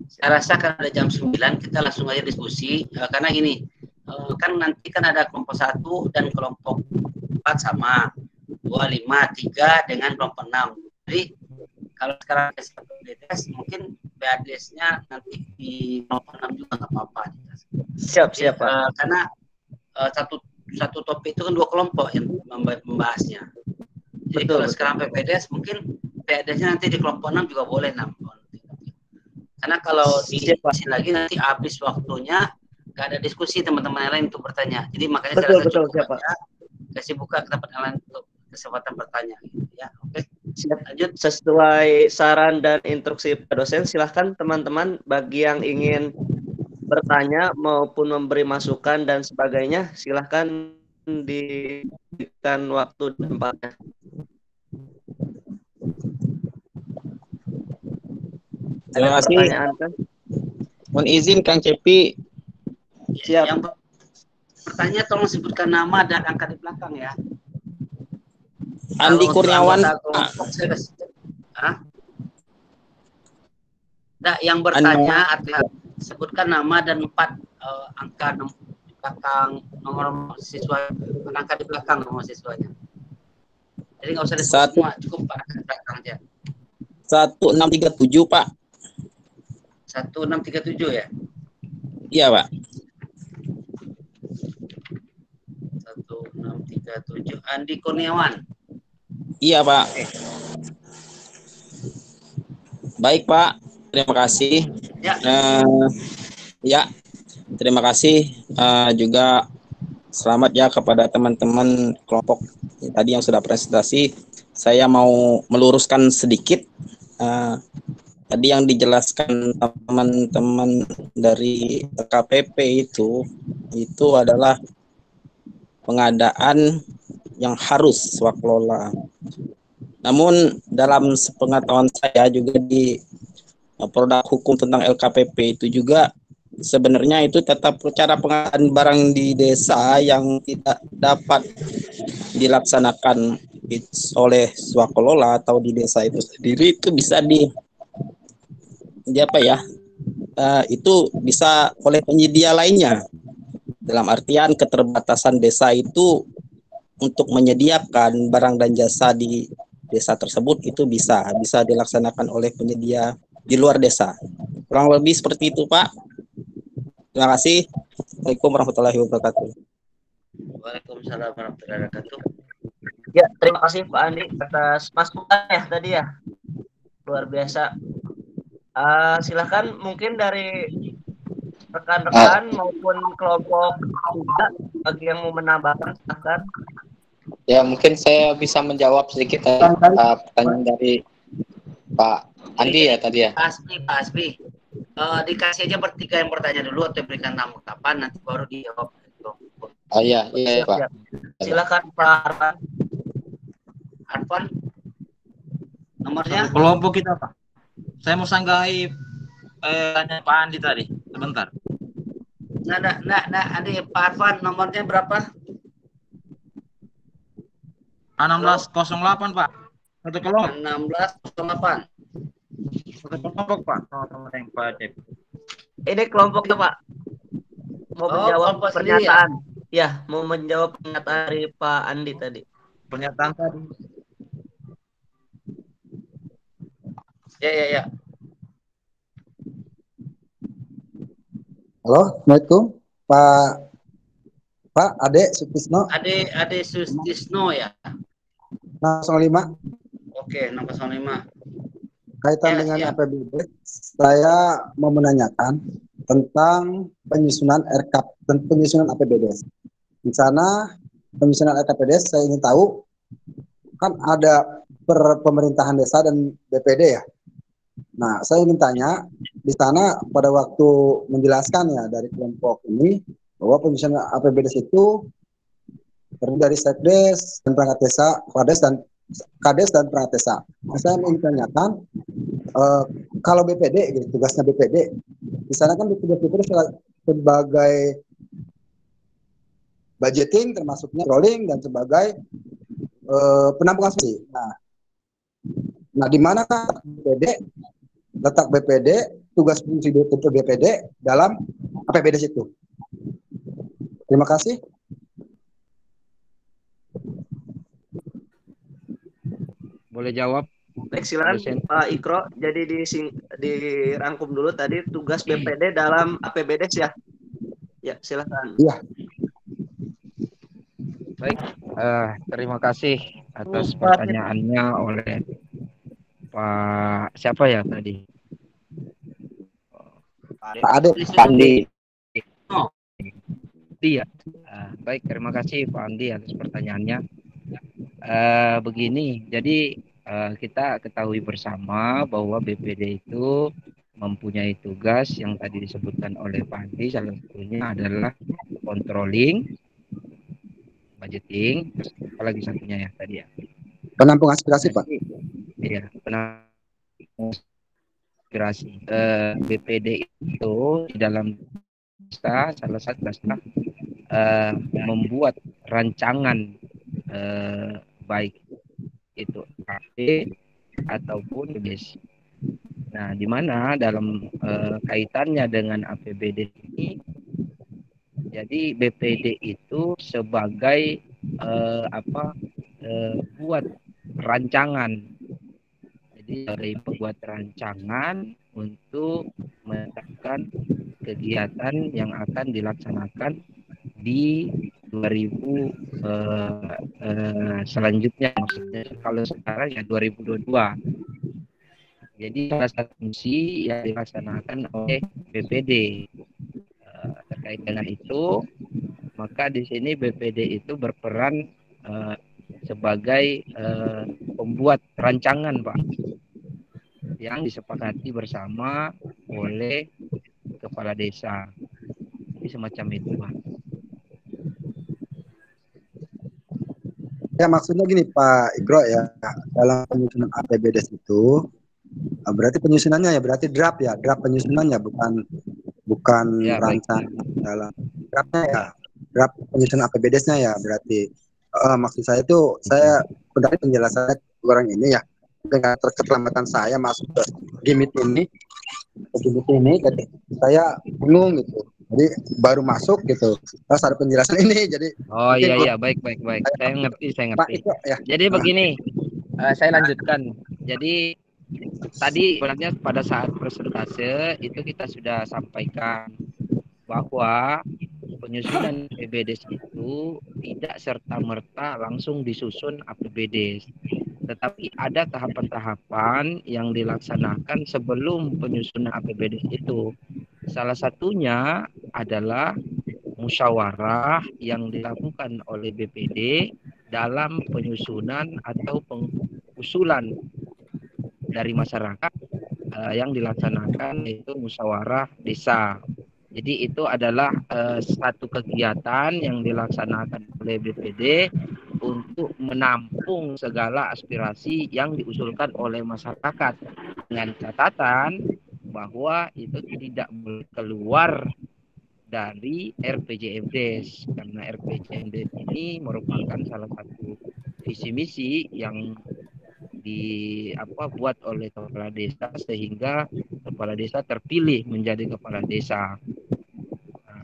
Saya rasa kan ada jam 9, kita langsung aja diskusi. Karena gini, kan nanti kan ada kelompok 1 dan kelompok 4 sama. 2, 5, 3 dengan kelompok 6. Jadi kalau sekarang PADes, mungkin PADes-nya nanti di kelompok 6 juga nggak apa-apa. Siap, Pak. Karena satu topik itu kan 2 kelompok yang membahasnya. Jadi betul, kalau sekarang PPDes, mungkin PADes-nya nanti di kelompok 6 juga boleh 6. Karena kalau di sini lagi nanti habis waktunya, nggak ada diskusi teman-teman yang lain untuk bertanya. Jadi makanya betul, siapa? Kasih buka ke tempat yang lain untuk kesempatan bertanya. Ya, oke. Siap. Lanjut. Sesuai saran dan instruksi Pak dosen, silahkan teman-teman bagi yang ingin bertanya maupun memberi masukan dan sebagainya, silahkan diberikan waktu dan tempatnya. Terima kasih. Kan? Mohon izin Kang Cepi. Siap. Yang bertanya tolong sebutkan nama dan angka di belakang ya. Andi Kurniawan. Nah, yang bertanya atau sebutkan nama dan 4 angka di belakang nomor siswa, angka di belakang nomor siswanya. Jadi nggak usah disebut semua, cukup Pak angka di belakang aja. 1637 Pak. 1637 ya? Iya Pak. 1637 Andi Kurniawan. Iya Pak. Baik Pak, terima kasih. Ya. Ya, terima kasih juga selamat ya kepada teman-teman kelompok tadi yang sudah presentasi. Saya mau meluruskan sedikit tadi yang dijelaskan teman-teman dari KPP itu adalah pengadaan yang harus swaklola. Namun dalam sepengetahuan saya juga di produk hukum tentang LKPP itu juga sebenarnya itu tetap cara pengadaan barang di desa yang tidak dapat dilaksanakan oleh swakelola atau di desa itu sendiri itu bisa di apa ya, itu bisa oleh penyedia lainnya, dalam artian keterbatasan desa itu untuk menyediakan barang dan jasa di desa tersebut itu bisa dilaksanakan oleh penyedia di luar desa. Kurang lebih seperti itu, Pak. Terima kasih. Assalamualaikum warahmatullahi wabarakatuh. Waalaikumsalam warahmatullahi wabarakatuh. Ya, terima kasih Pak Andi atas masukan ya tadi ya. Luar biasa. Silahkan mungkin dari rekan-rekan maupun kelompok juga bagi yang mau menambahkan, silahkan. Ya, mungkin saya bisa menjawab sedikit pertanyaan dari Pak Andi ya tadi ya. Pak Asbi. Dikasih aja bertiga yang bertanya dulu atau berikan tanggapan, nanti baru dijawab. Oh iya, Siap, Pak. siap. Silakan Pak Arfan. Arfan, nomornya? Kelompok kita, Pak. Saya mau sanggahi tanya Pak Andi tadi. Sebentar. Nah, Andi, Pak Arfan, nomornya berapa? 1608, Pak. Satu kelompok. 1608. Satu kelompok, Pak. Teman-teman yang Pak Cep. Ini kelompoknya Pak. Mau menjawab pernyataan. Ya, mau menjawab pernyataan dari Pak Andi tadi. Pernyataan tadi. Ya. Halo, Assalamualaikum Pak Ade Sutisno. Ade Sutisno ya. 05. Oke, 05. Kaitan dengan APBD, saya mau menanyakan tentang penyusunan RKAP dan penyusunan APBD. Di sana penyusunan RKPD saya ingin tahu, kan ada pemerintahan desa dan BPD ya. Nah, saya ingin tanya, di sana pada waktu menjelaskan ya dari kelompok ini, bahwa penyusunan APBD itu terdiri dari Sekdes dan perangkat desa, Kades dan perangkat desa. Nah, saya ingin tanyakan, kalau BPD, gitu, tugasnya BPD, di sana kan BPD sebagai budgeting, termasuknya rolling dan sebagai penampungan subsidi. Nah, di manakah letak BPD, tugas fungsi BPD dalam APBD itu? Terima kasih. Boleh jawab? Baik, silakan Pak Ikro. Jadi dirangkum dulu tadi tugas BPD dalam APBD ya. Ya, silakan. Iya. Baik, terima kasih atas pertanyaannya oleh Pak siapa ya tadi? Pak Ade. Andi. Iya. Baik, terima kasih Pak Andi atas pertanyaannya. Begini, jadi kita ketahui bersama bahwa BPD itu mempunyai tugas yang tadi disebutkan oleh Pak Andi, salah satunya adalah controlling, budgeting, apalagi satunya ya tadi ya. Penampung aspirasi, Pak. Iya, penampung aspirasi. BPD itu di dalam desa salah satu membuat rancangan baik itu AP ataupun BES. Nah, di mana dalam kaitannya dengan APBD ini, jadi BPD itu sebagai buat rancangan. Jadi dari pembuat rancangan untuk menetapkan kegiatan yang akan dilaksanakan di 2000 selanjutnya, maksudnya kalau sekarang ya 2022. Jadi salah satu fungsi yang dilaksanakan oleh BPD terkait dengan itu, maka di sini BPD itu berperan sebagai pembuat rancangan, Pak, yang disepakati bersama oleh kepala desa. Jadi semacam itu, Pak. Ya maksudnya gini Pak Igro ya, dalam penyusunan APBDes itu berarti penyusunannya ya berarti draft penyusunannya bukan Ya, baik. rancangan dalam draftnya ya, draft penyusunan APBDes-nya ya berarti. Maksud saya itu saya dari penjelasannya orang ini ya, dengan keterlambatan saya masuk ke gimmick ini, jadi saya bingung gitu. Jadi baru masuk gitu, terus ada penjelasan ini, jadi Oh mungkin iya, baik. Saya ngerti. Pak itu ya. Jadi begini, saya lanjutkan. Jadi tadi sebenarnya pada saat presentase itu kita sudah sampaikan bahwa penyusunan APBDes itu tidak serta-merta langsung disusun APBDes. Tetapi ada tahapan-tahapan yang dilaksanakan sebelum penyusunan APBDes itu. Salah satunya adalah musyawarah yang dilakukan oleh BPD dalam penyusunan atau pengusulan dari masyarakat yang dilaksanakan, yaitu musyawarah desa. Jadi itu adalah satu kegiatan yang dilaksanakan oleh BPD untuk menampung segala aspirasi yang diusulkan oleh masyarakat, dengan catatan bahwa itu tidak boleh keluar dari RPJMDes, karena RPJMDes ini merupakan salah satu visi misi yang buat oleh kepala desa, sehingga kepala desa terpilih menjadi kepala desa.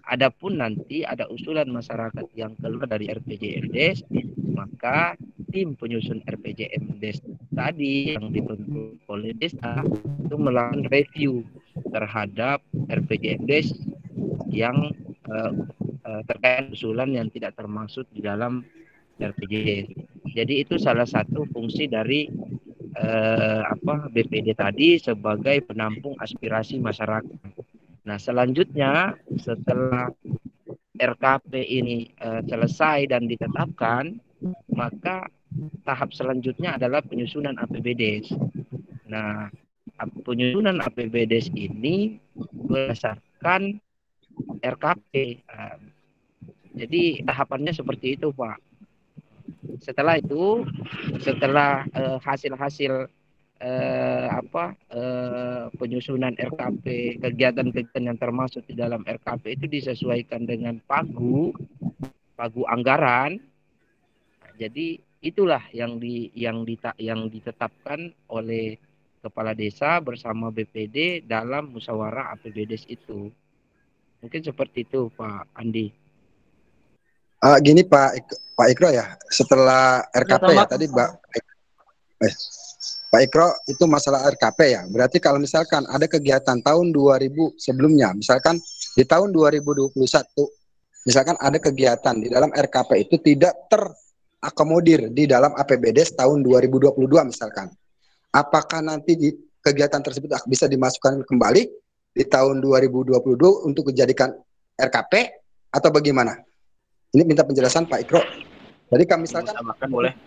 Adapun nanti ada usulan masyarakat yang keluar dari RPJMDes, maka tim penyusun RPJMDes tadi yang dibentuk oleh desa itu melakukan review terhadap RPJMDes yang terkait usulan yang tidak termasuk di dalam RPJMDes. Jadi itu salah satu fungsi dari BPD tadi sebagai penampung aspirasi masyarakat. Nah, selanjutnya setelah RKP ini selesai dan ditetapkan, maka tahap selanjutnya adalah penyusunan APBDes. Nah, penyusunan APBDes ini berdasarkan RKP. Jadi tahapannya seperti itu, Pak. Setelah itu, setelah hasil-hasil penyusunan RKP, kegiatan-kegiatan yang termasuk di dalam RKP itu disesuaikan dengan pagu anggaran. Jadi itulah yang ditetapkan oleh kepala desa bersama BPD dalam musyawarah APBDes itu. Mungkin seperti itu, Pak Andi. Gini Pak Ikro ya, setelah RKP ya tadi Pak Ikro itu masalah RKP ya. Berarti kalau misalkan ada kegiatan tahun 2000 sebelumnya, misalkan di tahun 2021, misalkan ada kegiatan di dalam RKP itu tidak terakomodir di dalam APBDes tahun 2022 misalkan. Apakah nanti di kegiatan tersebut bisa dimasukkan kembali di tahun 2022 untuk dijadikan RKP atau bagaimana? Ini minta penjelasan Pak Ikro. Jadi kami misalkan boleh.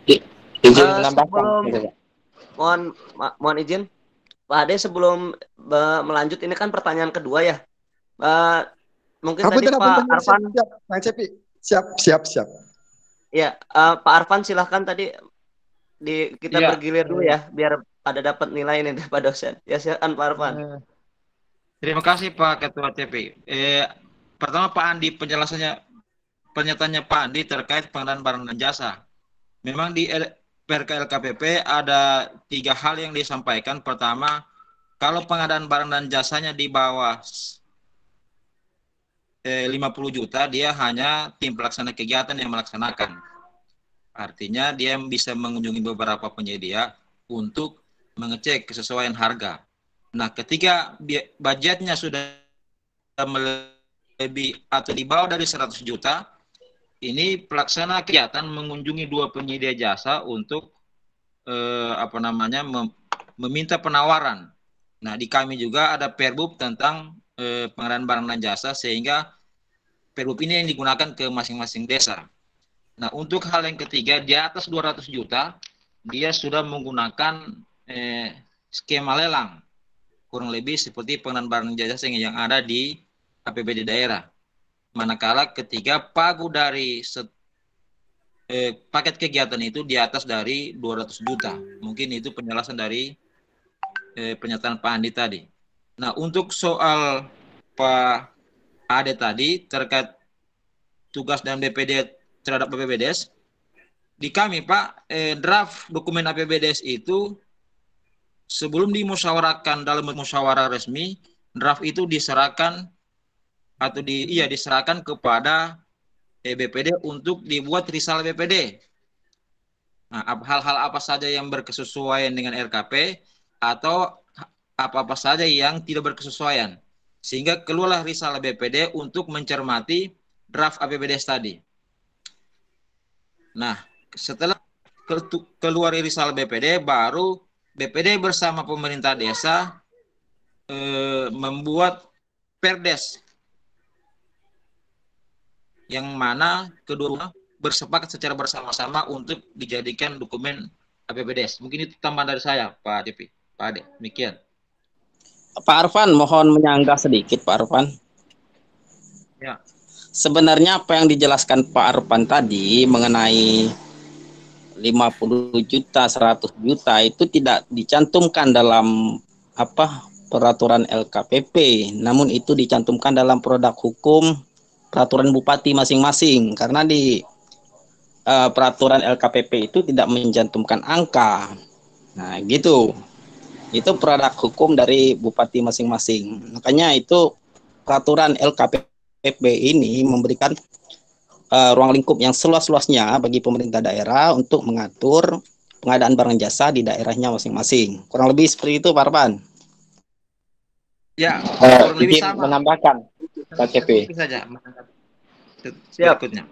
Mohon izin Pak Ade, sebelum melanjut, ini kan pertanyaan kedua ya. Mungkin tadi Pak Arfan siap. Ya, Pak Arfan silahkan tadi kita bergilir dulu ya, biar pada dapat nilai ini Pak dosen. Ya silakan Pak Arfan. Terima kasih Pak Ketua TP. Pertama Pak Andi, pernyataannya Pak Andi terkait pengadaan barang dan jasa. Memang di PRK LKPP ada 3 hal yang disampaikan. Pertama, kalau pengadaan barang dan jasanya di bawah 50 juta, dia hanya tim pelaksana kegiatan yang melaksanakan. Artinya dia bisa mengunjungi beberapa penyedia untuk mengecek kesesuaian harga. Nah, ketika budgetnya sudah melebihi atau di bawah dari 100 juta, ini pelaksana kegiatan mengunjungi 2 penyedia jasa untuk meminta penawaran. Nah, di kami juga ada Perbub tentang pengadaan barang dan jasa, sehingga Perbub ini yang digunakan ke masing-masing desa. Nah, untuk hal yang ketiga, di atas 200 juta, dia sudah menggunakan skema lelang, kurang lebih seperti pengadaan barang dan jasa yang ada di APBD daerah. Manakala ketiga, pagu dari paket kegiatan itu di atas dari 200 juta. Mungkin itu penjelasan dari pernyataan Pak Andi tadi. Nah, untuk soal Pak Ade tadi terkait tugas dan BPD terhadap APBDes, di kami Pak, draft dokumen APBDes itu sebelum dimusyawarahkan dalam musyawarah resmi, draft itu diserahkan atau diserahkan kepada BPD untuk dibuat risalah BPD. Nah, hal-hal apa saja yang berkesesuaian dengan RKP atau apa-apa saja yang tidak berkesesuaian. Sehingga keluarlah risalah BPD untuk mencermati draft APBDes tadi. Nah, setelah keluar risalah BPD, baru BPD bersama pemerintah desa membuat perdes yang mana kedua bersepakat secara bersama-sama untuk dijadikan dokumen APBDes. Mungkin itu tambahan dari saya, Pak Depi, Pak Ade. Demikian. Pak Arfan, mohon menyanggah sedikit, Pak Arfan. Ya. Sebenarnya apa yang dijelaskan Pak Arfan tadi mengenai 50 juta, 100 juta itu tidak dicantumkan dalam peraturan LKPP, namun itu dicantumkan dalam produk hukum peraturan bupati masing-masing, karena di peraturan LKPP itu tidak mencantumkan angka. Nah, gitu. Itu produk hukum dari bupati masing-masing. Makanya itu peraturan LKPP ini memberikan ruang lingkup yang seluas-luasnya bagi pemerintah daerah untuk mengatur pengadaan barang jasa di daerahnya masing-masing. Kurang lebih seperti itu, Pak Arfan. Ya, kurang lebih sama. Menambahkan, Pak CP. Saja. Siap. Berikutnya.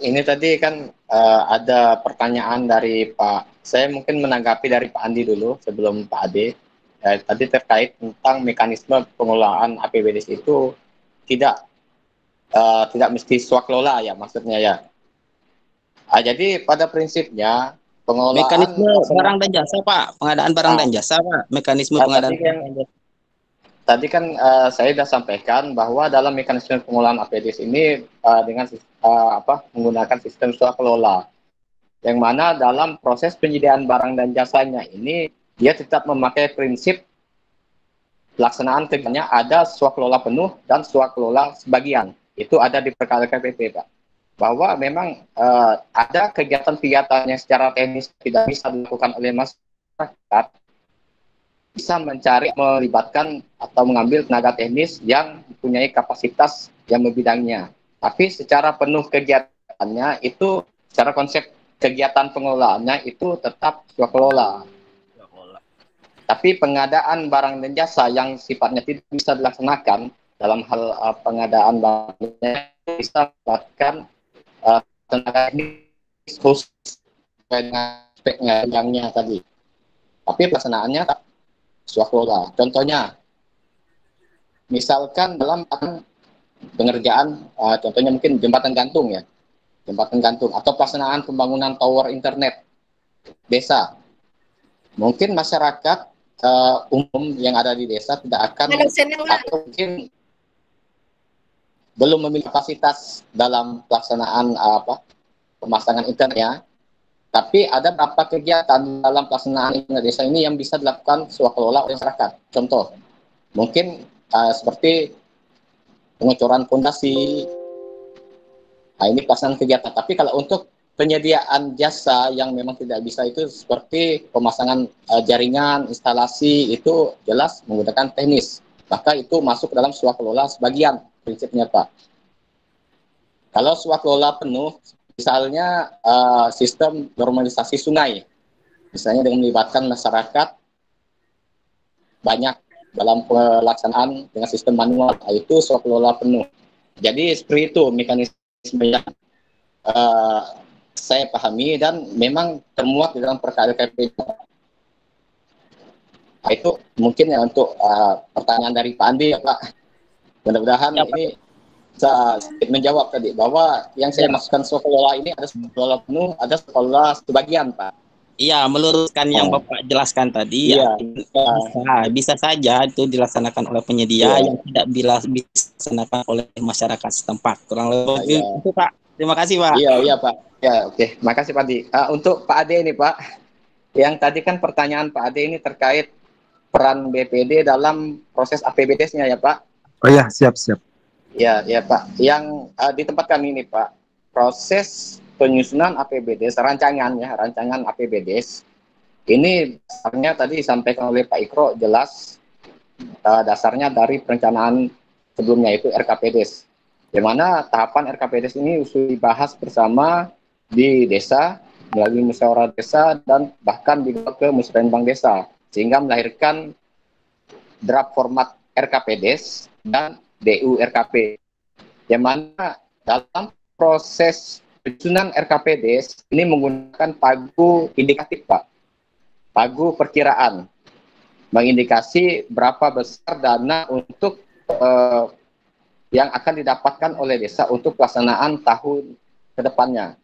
Ini tadi kan ada pertanyaan dari Pak. Saya mungkin menanggapi dari Pak Andi dulu sebelum Pak Ade. Tadi terkait tentang mekanisme pengelolaan APBDes itu tidak mesti swaklola ya maksudnya ya. Jadi pada prinsipnya pengelolaan mekanisme barang dan jasa, Pak, pengadaan barang dan jasa, Pak, mekanisme pengadaan barang dan jasa. Tadi kan saya sudah sampaikan bahwa dalam mekanisme pengelolaan APBDes ini dengan menggunakan sistem swaklola, yang mana dalam proses penyediaan barang dan jasanya ini dia tetap memakai prinsip pelaksanaan kegiatannya ada swaklola penuh dan swaklola sebagian. Itu ada di perkara KPP, Pak. Bahwa memang ada kegiatan-kegiatan yang secara teknis tidak bisa dilakukan oleh masyarakat, bisa melibatkan atau mengambil tenaga teknis yang mempunyai kapasitas yang membidangnya. Tapi secara penuh kegiatannya itu, secara konsep kegiatan pengelolaannya itu tetap swaklola. Tapi pengadaan barang dan jasa yang sifatnya tidak bisa dilaksanakan dalam hal pengadaan barangnya bisa melakukan tenaga teknis khusus dengan speknya yang tadi. Tapi pelaksanaannya swaklola. Contohnya, misalkan dalam pengerjaan, contohnya mungkin jembatan gantung ya, jembatan gantung atau pelaksanaan pembangunan tower internet desa. Mungkin masyarakat umum yang ada di desa tidak akan atau mungkin belum memiliki kapasitas dalam pelaksanaan pemasangan internetnya. Tapi ada beberapa kegiatan dalam pelaksanaan internet desa ini yang bisa dilakukan swaklola oleh masyarakat. Contoh, mungkin seperti pengecoran fondasi. Nah, ini pelaksanaan kegiatan. Tapi kalau untuk penyediaan jasa yang memang tidak bisa itu seperti pemasangan jaringan, instalasi, itu jelas menggunakan teknis. Maka itu masuk dalam swaklola sebagian prinsipnya, Pak. Kalau swaklola penuh, misalnya sistem normalisasi sungai, misalnya dengan melibatkan masyarakat banyak dalam pelaksanaan dengan sistem manual, itu swaklola penuh. Jadi seperti itu mekanisme yang saya pahami dan memang termuat di dalam perkara KPP. Nah, itu mungkin ya untuk pertanyaan dari Pak Andi ya Pak. Mudah-mudahan ya, ini bisa menjawab tadi bahwa yang saya maksudkan swaklola ini ada swaklola penuh, ada swaklola sebagian, Pak. Iya, meluruskan yang Bapak jelaskan tadi. Iya. Bisa saja itu dilaksanakan oleh penyedia yang tidak bisa dilaksanakan oleh masyarakat setempat. Kurang lebih itu, Pak. Terima kasih, Pak. Iya Pak. Ya oke, makasih Pak Adi. Untuk Pak Ade ini Pak, yang tadi kan pertanyaan Pak Ade ini terkait peran BPD dalam proses APBDes-nya ya Pak. Oh iya, siap. Ya Pak. Yang di tempat kami ini Pak, proses penyusunan APBDes, rancangan APBDes ini dasarnya tadi disampaikan oleh Pak Ikro jelas dasarnya dari perencanaan sebelumnya itu RKPDes. Di mana tahapan RKPDes ini sudah dibahas bersama di desa, melalui musyawarah desa, dan bahkan dibawa ke musrenbang desa, sehingga melahirkan draft format RKPDes dan DU RKP. Yang mana dalam proses penyusunan RKPDes ini menggunakan pagu indikatif, Pak. Pagu perkiraan, mengindikasi berapa besar dana untuk yang akan didapatkan oleh desa untuk pelaksanaan tahun ke depannya.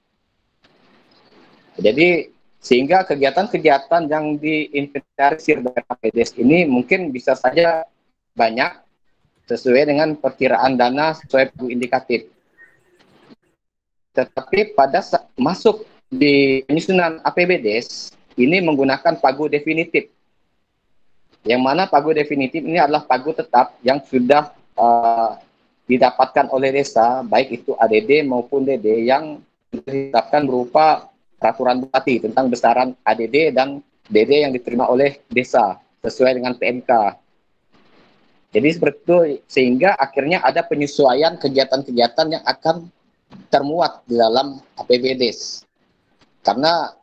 Jadi sehingga kegiatan-kegiatan yang diinventarisir dari APBDes ini mungkin bisa saja banyak sesuai dengan perkiraan dana sesuai pagu indikatif. Tetapi pada masuk di penyusunan APBDes ini menggunakan pagu definitif. Yang mana pagu definitif ini adalah pagu tetap yang sudah didapatkan oleh desa, baik itu ADD maupun DD, yang ditetapkan berupa peraturan bupati tentang besaran ADD dan DD yang diterima oleh desa sesuai dengan PMK. Jadi seperti itu, sehingga akhirnya ada penyesuaian kegiatan-kegiatan yang akan termuat di dalam APBDes karena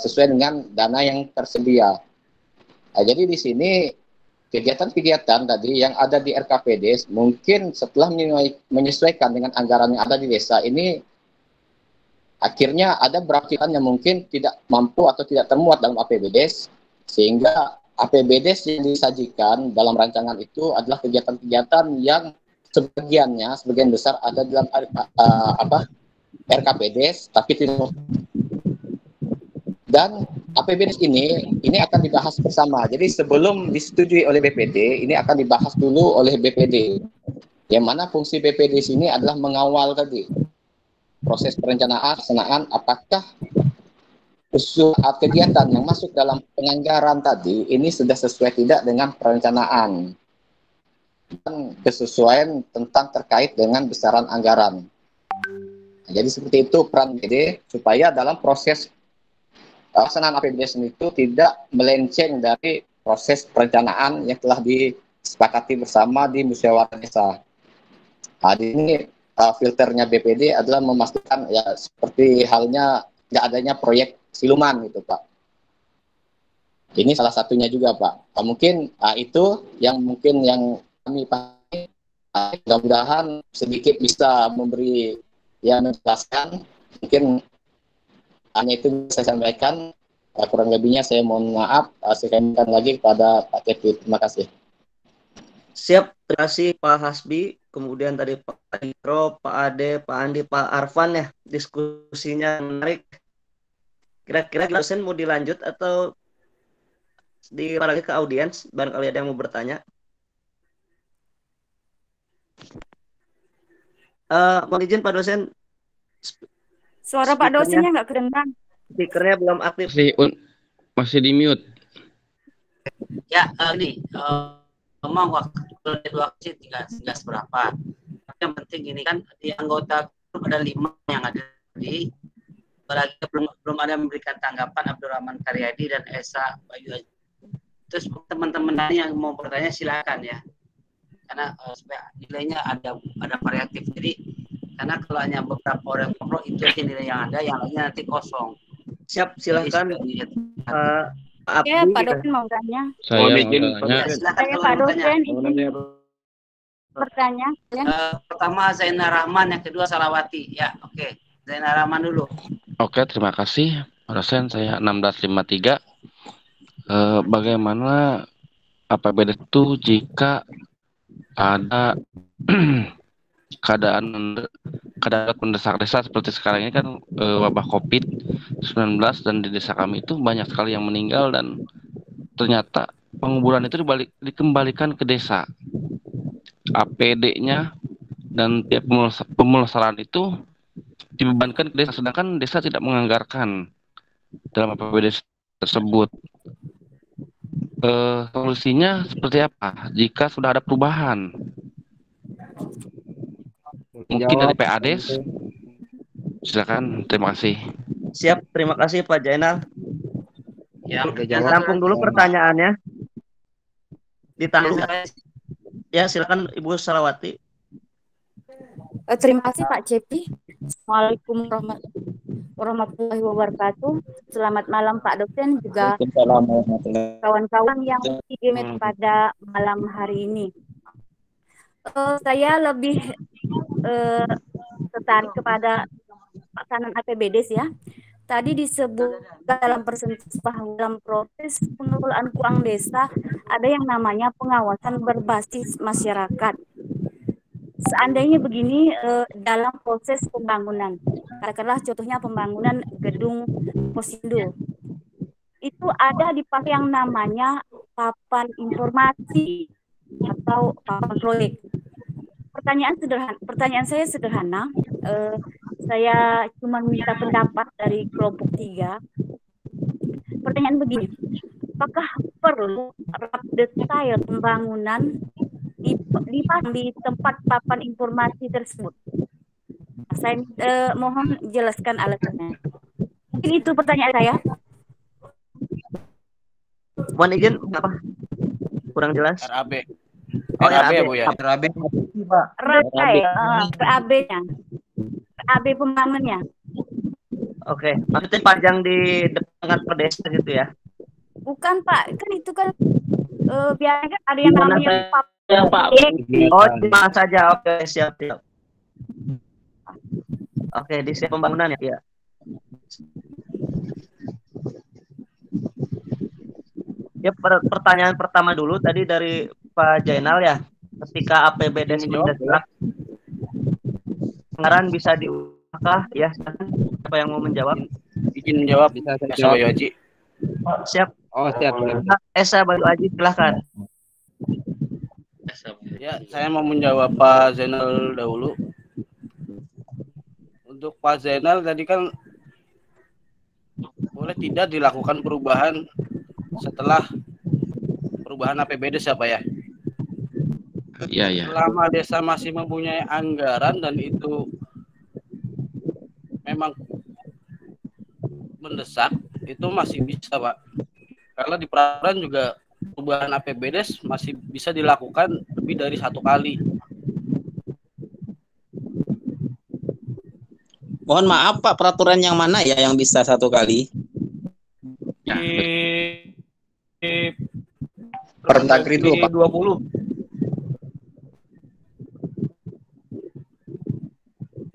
sesuai dengan dana yang tersedia. Nah, jadi di sini kegiatan-kegiatan tadi yang ada di RKPDes mungkin setelah menyesuaikan dengan anggaran yang ada di desa ini akhirnya ada beberapa kegiatan yang mungkin tidak mampu atau tidak termuat dalam APBDes, sehingga APBDes yang disajikan dalam rancangan itu adalah kegiatan-kegiatan yang sebagian besar ada dalam RKPDes tapi tidak. Dan APBDes ini akan dibahas bersama. Jadi sebelum disetujui oleh BPD, ini akan dibahas dulu oleh BPD. Yang mana fungsi BPD sini adalah mengawal tadi proses perencanaan, pelaksanaan, apakah kegiatan yang masuk dalam penganggaran tadi ini sudah sesuai tidak dengan perencanaan dan kesesuaian tentang terkait dengan besaran anggaran. Nah, jadi seperti itu peran BPD supaya dalam proses pelaksanaan APBDes itu tidak melenceng dari proses perencanaan yang telah disepakati bersama di musyawarah desa. Nah, ini filternya BPD adalah memastikan ya seperti halnya tidak adanya proyek siluman gitu Pak. Ini salah satunya juga Pak. Mungkin itu yang kami pahami. Mudah-mudahan sedikit bisa memberi menjelaskan. Mungkin hanya itu saya sampaikan, kurang lebihnya saya mohon maaf. Saya kembalikan lagi kepada Pak Kevin. Terima kasih. Siap, terima kasih Pak Hasbi. Kemudian tadi Pak Ikro, Pak Ade, Pak Andi, Pak Arfan ya. Diskusinya menarik. Kira-kira dosen mau dilanjut atau lagi ke audiens? Barangkali ada yang mau bertanya. Mohon izin Pak dosen. Suara Pak dosennya nggak kedengaran. Speakernya belum aktif. Masih di mute. Ya, ini memang waktu sih tidak seberapa. Tapi yang penting ini kan di anggota grup ada 5 yang ada di lagi belum ada yang memberikan tanggapan Abdurrahman Karyadi dan Esa Bayu. Terus teman-teman yang mau bertanya silakan ya. Karena supaya nilainya ada variatif. Jadi karena kalau hanya beberapa orang ngobrol itu aja nilai yang ada, yang lainnya nanti kosong. Siap, silakan. Pak ya, Pak dosen mau tanya. Saya mau tanya. Saya Pak dosen izin bertanya. Pertama Zainal Rahman, yang kedua Salawati. Ya, oke. Zainal Rahman dulu. Oke, terima kasih Pak dosen. Saya 1653. Bagaimana APBDes itu jika ada keadaan mendesak desa seperti sekarang ini kan wabah COVID-19 dan di desa kami itu banyak sekali yang meninggal dan ternyata penguburan itu dikembalikan ke desa. APD-nya dan tiap pemulasaran itu dibebankan ke desa, sedangkan desa tidak menganggarkan dalam APBD tersebut. Solusinya seperti apa jika sudah ada perubahan? Mungkin dari PADes. Silakan, terima kasih. Siap, terima kasih Pak Jainal. Ya, Yang rampung dulu pertanyaannya. Ditanggung. Ya, silakan Ibu Sarawati. Terima kasih Pak Cepi. Assalamualaikum warahmatullahi wabarakatuh. Selamat malam Pak dosen juga kawan-kawan yang digemit pada malam hari ini. Saya lebih tertarik kepada pelaksanaan APBDes ya. Tadi disebut dalam presentasi bahwa dalam proses pengelolaan keuangan desa ada yang namanya pengawasan berbasis masyarakat. Seandainya begini dalam proses pembangunan, katakanlah contohnya pembangunan gedung Posindo, itu ada dipakai yang namanya papan informasi atau papan proyek. Pertanyaan saya sederhana. Saya cuma minta pendapat dari kelompok 3. Pertanyaan begini, apakah perlu detail pembangunan di tempat papan informasi tersebut? Saya mohon jelaskan alasannya. Mungkin itu pertanyaan saya. Mohon izin, apa? Kurang jelas. RAB. Oh, RAB ya, RAB. Bu ya. RAB. RAB-nya. RAB pembangunannya. Oke, maksudnya panjang di depan per desa gitu ya? Bukan Pak, kan itu kan biasanya kan ada yang namanya Ya, Pak. Oh, di mana saja? Oke, siap. Oke, di siap pembangunan ya. Ya, pertanyaan pertama dulu tadi dari Pak Jainal ya. Ketika APBD mendesak, anggaran bisa diubah ya? Siapa yang mau menjawab? Izin menjawab. Bisa saya jawab, Haji. Siap. Oh, siap. Esa Bayu Aji, silahkan. Ya, saya mau menjawab Pak Zainal dahulu. Untuk Pak Zainal tadi kan boleh tidak dilakukan perubahan setelah perubahan APBD siapa ya? Iya. Selama desa masih mempunyai anggaran dan itu memang mendesak, itu masih bisa, Pak. Karena di peraturan juga perubahan APBD masih bisa dilakukan lebih dari 1 kali. Mohon maaf Pak, peraturan yang mana ya yang bisa 1 kali? Di Permendagri itu, Pak. 20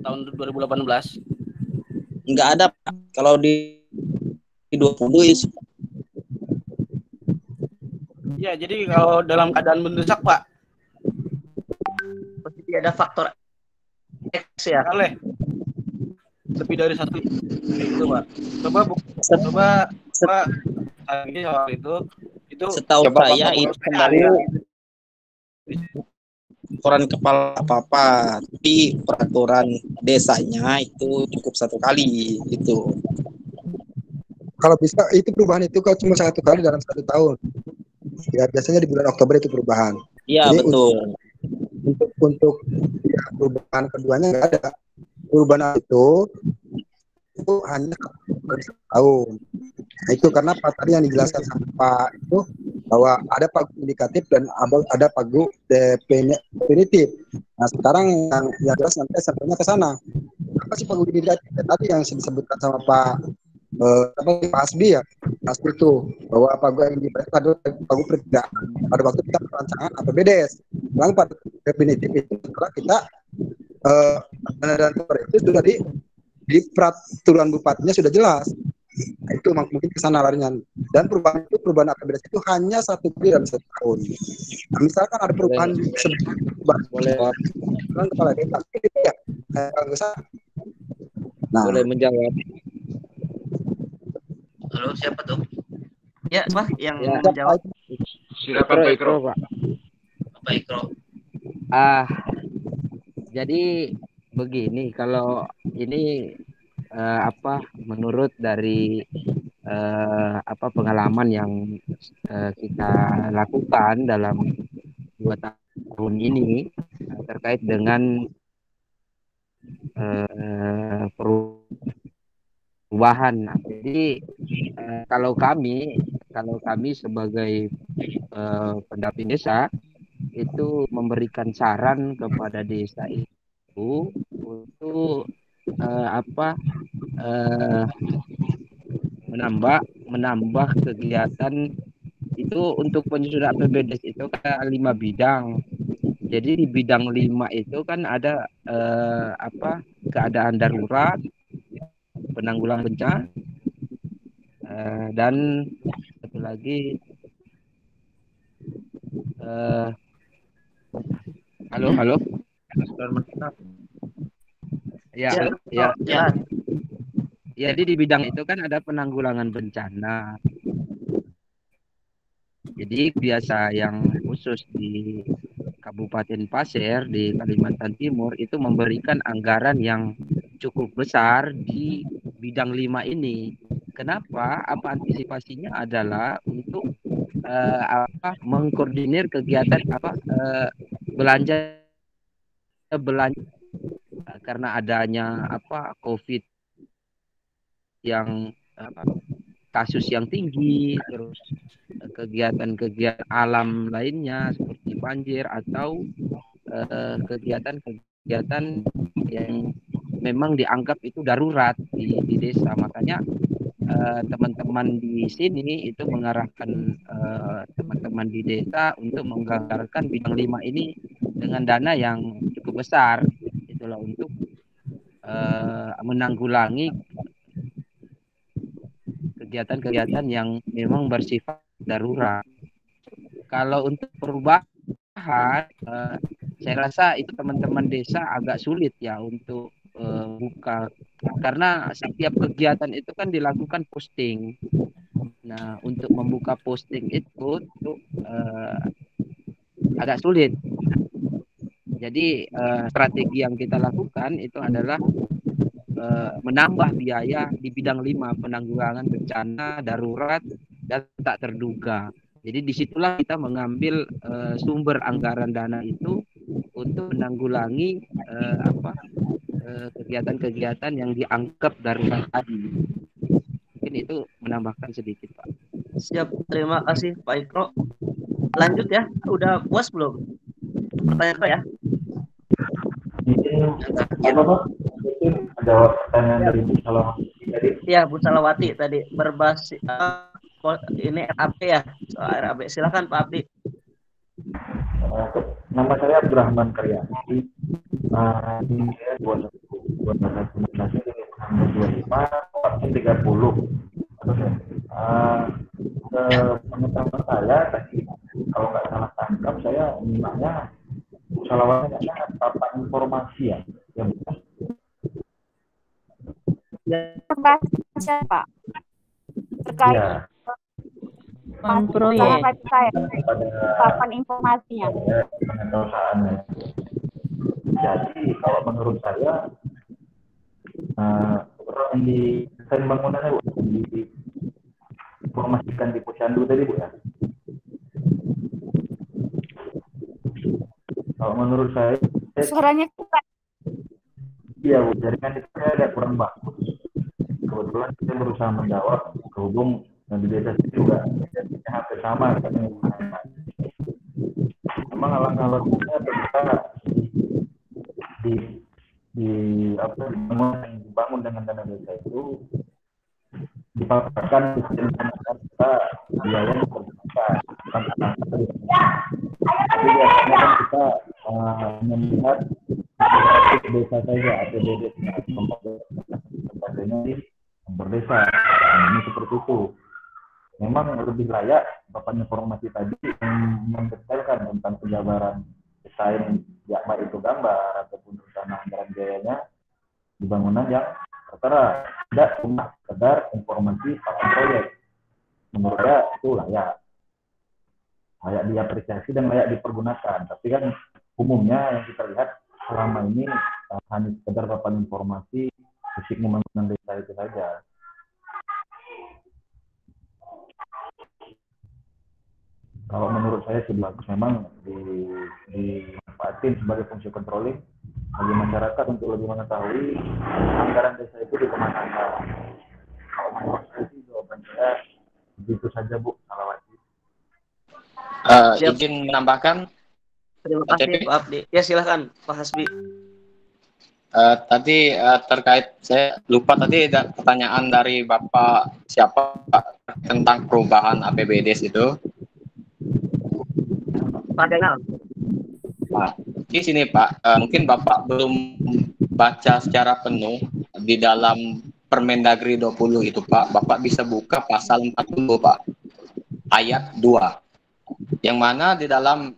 tahun 2018. Enggak ada Pak. Kalau di 20 Ya, jadi kalau dalam keadaan mendesak, Pak, Pasti ada faktor X ya. boleh lebih dari 1 itu, Pak. Coba Pak lagi soal itu setahu saya itu ukuran kepala apa, tapi peraturan desanya itu cukup 1 kali gitu. Kalau bisa itu perubahan itu kalau cuma 1 kali dalam 1 tahun. Ya biasanya di bulan Oktober itu perubahan. Iya betul. Untuk ya, perubahan keduanya nggak ada. Perubahan itu hanya 1 tahun. Nah, itu karena Pak tadi yang dijelaskan sama Pak itu bahwa ada pagu indikatif dan ada pagu definitif. Nah sekarang yang jelas nanti sampainya ke sana. Apa sih pagu indikatif? Tadi yang disebutkan sama Pak Asbi ya, Asbi itu bahwa pagu yang diberikan adalah pagu perbedaan pada waktu kita perancangan APBDes. Memang pada definitif itu setelah kita dan itu sudah di peraturan bupatinya sudah jelas. Nah, itu mungkin kesana larinya. Dan perubahan APBDes itu hanya 1 kali dalam 1 tahun. Nah, misalkan ada perubahan boleh kepala desa itu ya. Nah, boleh menjawab. Halo, siapa tuh? Ya, Pak, yang menjawab. Silakan Pak Ikro. Pak Ikro. Jadi begini, kalau ini menurut dari pengalaman yang kita lakukan dalam 2 tahun ini terkait dengan perubahan. Nah, jadi kalau kami sebagai pendamping desa itu memberikan saran kepada desa itu untuk menambah kegiatan itu untuk penyusunan APBDes itu kan 5 bidang. Jadi di bidang 5 itu kan ada keadaan darurat, penanggulangan bencana, dan satu lagi halo. Ya. Jadi di bidang itu kan ada penanggulangan bencana. Jadi biasa yang khusus di Kabupaten Pasir di Kalimantan Timur itu memberikan anggaran yang cukup besar di bidang 5 ini. Kenapa? Antisipasinya adalah untuk mengkoordinir kegiatan belanja karena adanya COVID yang kasus yang tinggi, terus kegiatan-kegiatan alam lainnya seperti banjir atau kegiatan-kegiatan yang memang dianggap itu darurat di desa. Makanya teman-teman di sini itu mengarahkan teman-teman di desa untuk menganggarkan bidang 5 ini dengan dana yang cukup besar. Itulah untuk menanggulangi kegiatan-kegiatan yang memang bersifat darurat. Kalau untuk perubahan, saya rasa itu teman-teman desa agak sulit ya untuk buka, karena setiap kegiatan itu kan dilakukan posting. Nah, untuk membuka posting itu agak sulit. Jadi strategi yang kita lakukan itu adalah menambah biaya di bidang 5, penanggulangan bencana darurat dan tak terduga. Jadi disitulah kita mengambil sumber anggaran dana itu untuk menanggulangi kegiatan-kegiatan yang dianggap darurat tadi. Mungkin itu menambahkan sedikit, Pak. Siap, terima kasih Pak Ikro. Lanjut ya, udah puas belum? Pertanyaan Pak ya? Apa Pak? Ada pertanyaan dari Bu Salawati tadi. Iya, Bu Salawati tadi berbasis ini RAB ya, soal RAB. Silakan Pak Abdi. Nama saya Abdurrahman Karyadi. Saya 2025 vaksin 30. Pengetahuan saya tadi, kalau nggak salah tangkap, saya menyimaknya Bu Salawati papan informasi ya. Terkait siapa? Terkait proyek papan informasinya. Pengelolaan. Jadi kalau menurut saya orang di desain bangunannya Bu, diinformasikan di Posyandu tadi Bu ya. Kalau menurut saya suaranya kuat. Iya Bu, jaringan itu ada kurang bagus. Kebetulan saya berusaha menjawab, kehubung di desa juga hampir sama. Memang alat-alatnya ternyata dibangun dengan dana desa itu dipaparkan kita biaya diperlukan. Jadi biasanya kan kita melihat desa saja APBD sebagainya di berdesa. Ini seperti itu. Memang lebih layak papan informasi tadi yang mendetailkan tentang penjabaran desain, ya baik itu gambar ataupun rencana anggaran biayanya di bangunan yang tertera, tidak cuma sekedar informasi papan proyek. Menurut saya itu layak diapresiasi dan layak dipergunakan. Tapi kan umumnya yang kita lihat selama ini hanya sekedar papan informasi fisik pembangunan desa itu saja. Kalau menurut saya sih bagus memang dimanfaatin sebagai fungsi controlling bagi masyarakat untuk lebih mengetahui anggaran desa itu dikemanakan. Kalau menurut saya sih jawaban saya begitu saja Bu Salawati. Izin menambahkan. Terima kasih Pak Abdi. Ya silakan Pak Hasbi. Tadi terkait, saya lupa tadi ada pertanyaan dari Bapak siapa tentang perubahan APBDes itu. Pak Denal. Nah, di sini Pak, mungkin Bapak belum baca secara penuh di dalam Permendagri 20 itu Pak. Bapak bisa buka pasal 40 Pak, ayat 2. Yang mana di dalam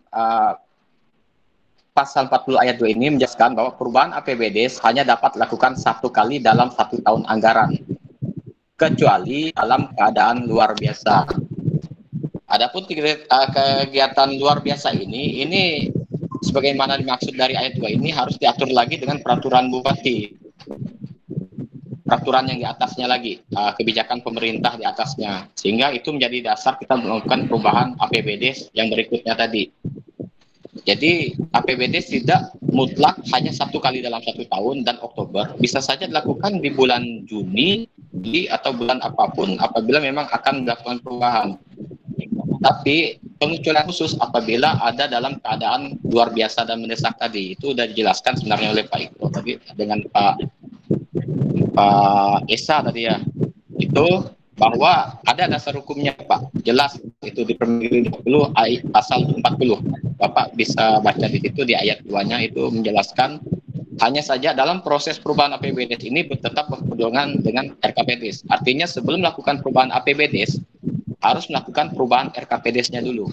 pasal 40 ayat 2 ini menjelaskan bahwa perubahan APBDes hanya dapat dilakukan 1 kali dalam 1 tahun anggaran, kecuali dalam keadaan luar biasa. Adapun kegiatan luar biasa ini sebagaimana dimaksud dari ayat 2 ini harus diatur lagi dengan peraturan bupati. Peraturan yang di atasnya lagi, kebijakan pemerintah di atasnya. Sehingga itu menjadi dasar kita melakukan perubahan APBDes yang berikutnya tadi. Jadi APBDes tidak mutlak hanya 1 kali dalam 1 tahun dan Oktober. Bisa saja dilakukan di bulan Juni, atau bulan apapun apabila memang akan dilakukan perubahan. Tapi pengecualian khusus apabila ada dalam keadaan luar biasa dan mendesak tadi, itu sudah dijelaskan sebenarnya oleh Pak Iko tadi dengan Pak Esa tadi ya, itu bahwa ada dasar hukumnya Pak, jelas itu di Permendagri 20 pasal 40. Bapak bisa baca di situ di ayat 2-nya itu menjelaskan hanya saja dalam proses perubahan APBDes ini tetap berpedoman dengan RKPDes. Artinya sebelum melakukan perubahan APBDes harus melakukan perubahan RKPDes-nya dulu.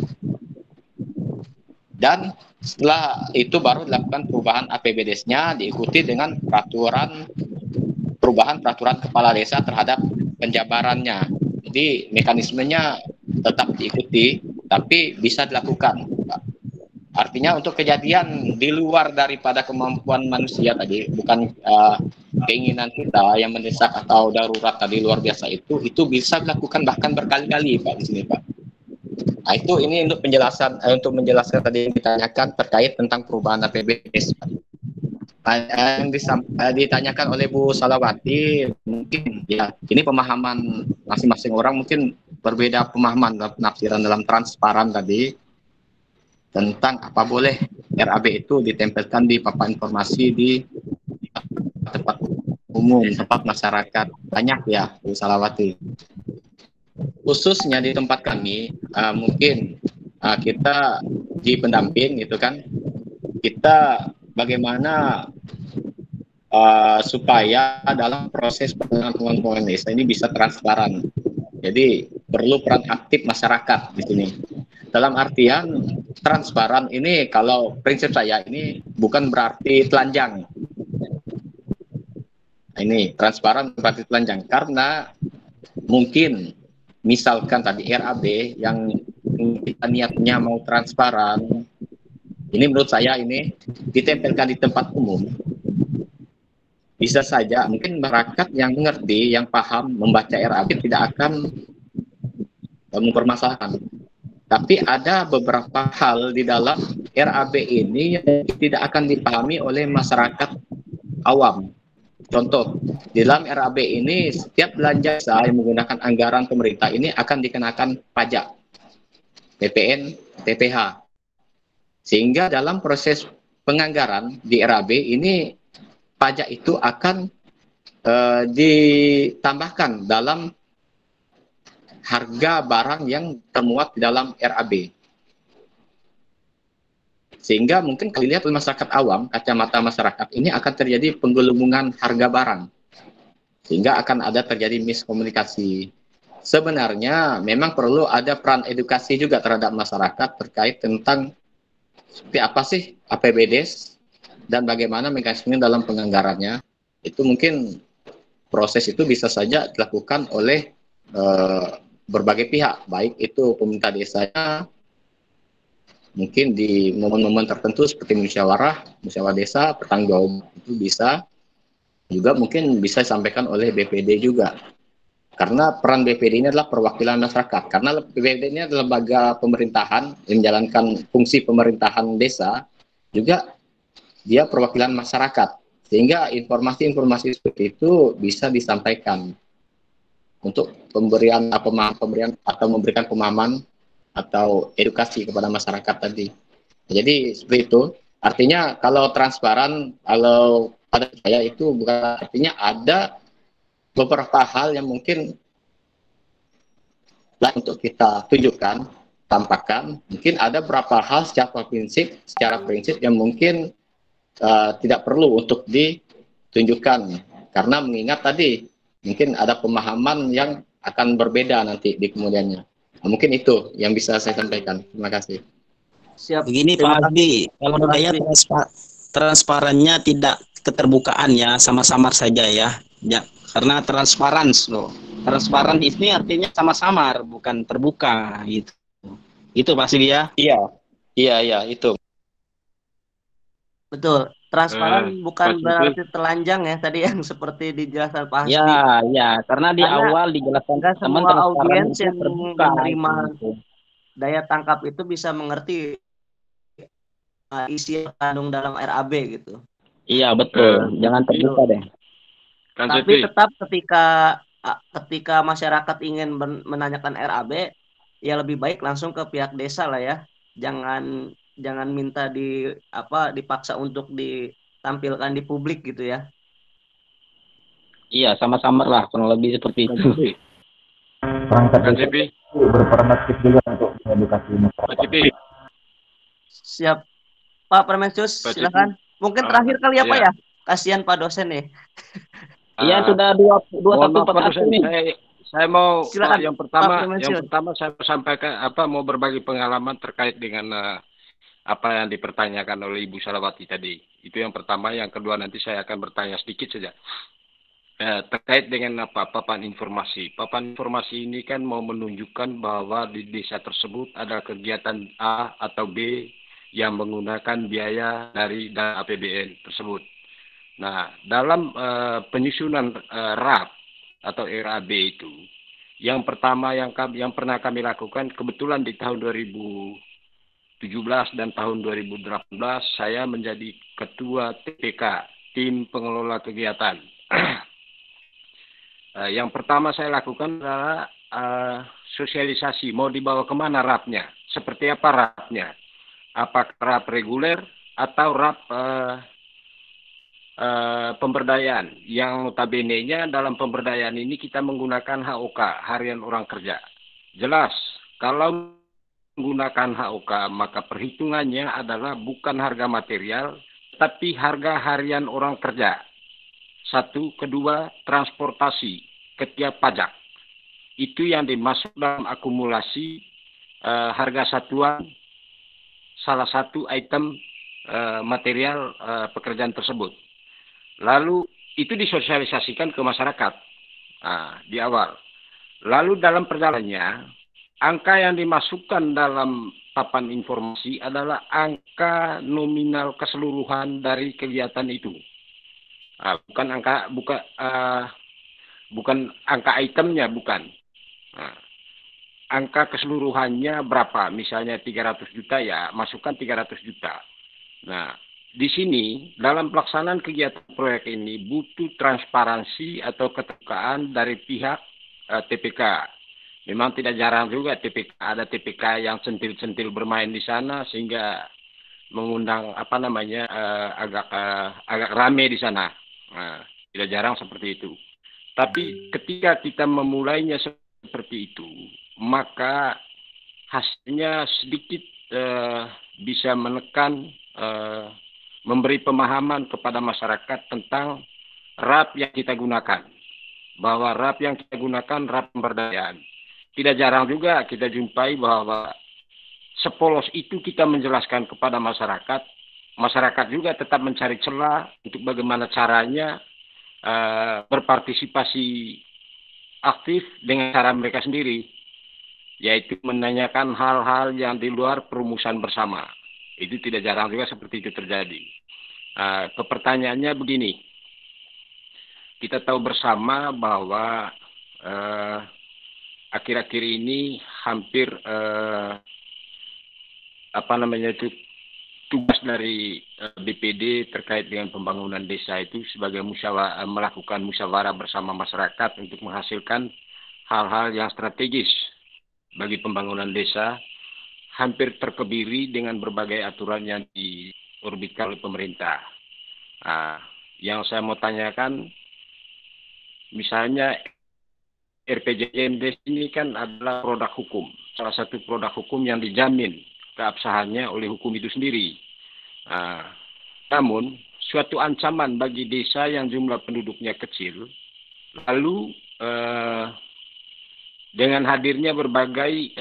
Dan setelah itu baru dilakukan perubahan APBDes-nya diikuti dengan perubahan peraturan kepala desa terhadap penjabarannya. Jadi mekanismenya tetap diikuti, tapi bisa dilakukan. Artinya untuk kejadian di luar daripada kemampuan manusia tadi, bukan keinginan kita yang mendesak atau darurat tadi luar biasa itu bisa dilakukan bahkan berkali-kali Pak di sini Pak. Nah itu ini untuk penjelasan untuk menjelaskan tadi yang ditanyakan terkait tentang perubahan APBDes. Yang ditanyakan oleh Bu Salawati mungkin ya ini pemahaman masing-masing orang mungkin berbeda pemahaman dalam penafsiran dalam transparan tadi tentang apa boleh RAB itu ditempelkan di papan informasi di tempat umum, tempat masyarakat. Banyak ya Bu Salawati. Khususnya di tempat kami mungkin kita di pendamping gitu kan, kita bagaimana supaya dalam proses pengelolaan desa ini bisa transparan. Jadi perlu peran aktif masyarakat di sini. Dalam artian transparan ini kalau prinsip saya ini bukan berarti telanjang. Nah, ini transparan berarti telanjang karena mungkin misalkan tadi RAB yang kita niatnya mau transparan, ini menurut saya ini ditempelkan di tempat umum. Bisa saja mungkin masyarakat yang mengerti, yang paham membaca RAB tidak akan mempermasalahkan. Tapi ada beberapa hal di dalam RAB ini yang tidak akan dipahami oleh masyarakat awam. Contoh, di dalam RAB ini setiap belanja yang menggunakan anggaran pemerintah ini akan dikenakan pajak, PPN, TPH. Sehingga dalam proses penganggaran di RAB ini pajak itu akan ditambahkan dalam harga barang yang termuat di dalam RAB. Sehingga mungkin kalau dilihat oleh masyarakat awam, kacamata masyarakat, ini akan terjadi penggelembungan harga barang. Sehingga akan ada terjadi miskomunikasi. Sebenarnya memang perlu ada peran edukasi juga terhadap masyarakat terkait tentang seperti apa sih APBDes dan bagaimana mekanisme dalam penganggarannya. Itu mungkin proses itu bisa saja dilakukan oleh berbagai pihak, baik itu pemerintah desanya, mungkin di momen-momen tertentu seperti musyawarah desa, pertanggungjawab itu bisa, juga mungkin bisa disampaikan oleh BPD juga. Karena peran BPD ini adalah perwakilan masyarakat. Karena BPD ini adalah lembaga pemerintahan yang menjalankan fungsi pemerintahan desa, juga dia perwakilan masyarakat. Sehingga informasi-informasi seperti itu bisa disampaikan untuk pemberian atau memberikan pemahaman atau edukasi kepada masyarakat tadi. Jadi seperti itu. Artinya kalau transparan, kalau pada saya itu bukan artinya ada beberapa hal yang mungkin untuk kita tunjukkan, tampakkan. Mungkin ada beberapa hal secara prinsip yang mungkin tidak perlu untuk ditunjukkan. Karena mengingat tadi mungkin ada pemahaman yang akan berbeda nanti di kemudiannya. Nah, mungkin itu yang bisa saya sampaikan. Terima kasih. Siap. Begini Pak Hasbi, kalau saya transparannya tidak keterbukaan ya, sama-samar saja ya. Karena transparan loh. Transparan ini artinya sama-samar, bukan terbuka gitu. Itu Pak Hasbi ya? Iya, itu. Betul. Transparan bukan berarti telanjang ya tadi yang seperti dijelaskan Pak Hasbi. Ya, karena di awal dijelaskan teman semua audiens itu yang terbuka, menerima gitu. Daya tangkap itu bisa mengerti isi yang kandung dalam RAB gitu. Iya betul, jangan terbuka deh. Tapi tetap ketika masyarakat ingin menanyakan RAB, ya lebih baik langsung ke pihak desa lah ya. Jangan minta dipaksa untuk ditampilkan di publik gitu ya. Iya, sama-sama lah, kurang lebih seperti itu. Perangkat desa berperan aktif juga untuk edukasi masyarakat. Siap, Pak Permensius, silakan. Mungkin terakhir kali ya Pak ya. Kasihan Pak dosen nih. Iya, sudah 2141 nih. Saya mau silakan, yang pertama saya sampaikan mau berbagi pengalaman terkait dengan apa yang dipertanyakan oleh Ibu Salawati tadi. Itu yang pertama. Yang kedua nanti saya akan bertanya sedikit saja. Terkait dengan papan informasi. Papan informasi ini kan mau menunjukkan bahwa di desa tersebut ada kegiatan A atau B yang menggunakan biaya dari APBN tersebut. Nah, dalam penyusunan RAP atau RAB itu, yang pertama yang pernah kami lakukan, kebetulan di tahun 2017 dan tahun 2018 saya menjadi ketua TPK, tim pengelola kegiatan. Yang pertama saya lakukan adalah sosialisasi, mau dibawa kemana RAP-nya, seperti apa RAP-nya, apakah RAP reguler atau RAP pemberdayaan, yang notabene-nya dalam pemberdayaan ini kita menggunakan HOK, harian orang kerja. Jelas, kalau menggunakan HOK maka perhitungannya adalah bukan harga material, tapi harga harian orang kerja. Satu, kedua, transportasi, ketiak pajak. Itu yang dimasuk dalam akumulasi harga satuan salah satu item material pekerjaan tersebut. Lalu itu disosialisasikan ke masyarakat di awal. Lalu dalam perjalanannya, angka yang dimasukkan dalam papan informasi adalah angka nominal keseluruhan dari kegiatan itu. Bukan angka itemnya, bukan. Angka keseluruhannya berapa? Misalnya 300 juta ya, masukkan 300 juta. Nah, di sini dalam pelaksanaan kegiatan proyek ini butuh transparansi atau keterbukaan dari pihak TPK. Memang tidak jarang juga ada TPK yang centil-centil bermain di sana sehingga mengundang agak rame di sana. Tidak jarang seperti itu. Tapi ketika kita memulainya seperti itu, maka hasilnya sedikit bisa menekan, memberi pemahaman kepada masyarakat tentang RAP yang kita gunakan. Bahwa RAP yang kita gunakan RAP pemberdayaan. Tidak jarang juga kita jumpai bahwa sepolos itu kita menjelaskan kepada masyarakat. Masyarakat juga tetap mencari celah untuk bagaimana caranya berpartisipasi aktif dengan cara mereka sendiri. Yaitu menanyakan hal-hal yang di luar perumusan bersama. Itu tidak jarang juga seperti itu terjadi. Pertanyaannya begini. kita tahu bersama bahwa akhir-akhir ini hampir tugas dari BPD terkait dengan pembangunan desa itu sebagai melakukan musyawarah bersama masyarakat untuk menghasilkan hal-hal yang strategis bagi pembangunan desa, hampir terkebiri dengan berbagai aturan yang diorbitkan oleh pemerintah. Yang saya mau tanyakan, misalnya RPJMD ini kan adalah produk hukum, salah satu produk hukum yang dijamin keabsahannya oleh hukum itu sendiri. Namun, suatu ancaman bagi desa yang jumlah penduduknya kecil, lalu dengan hadirnya berbagai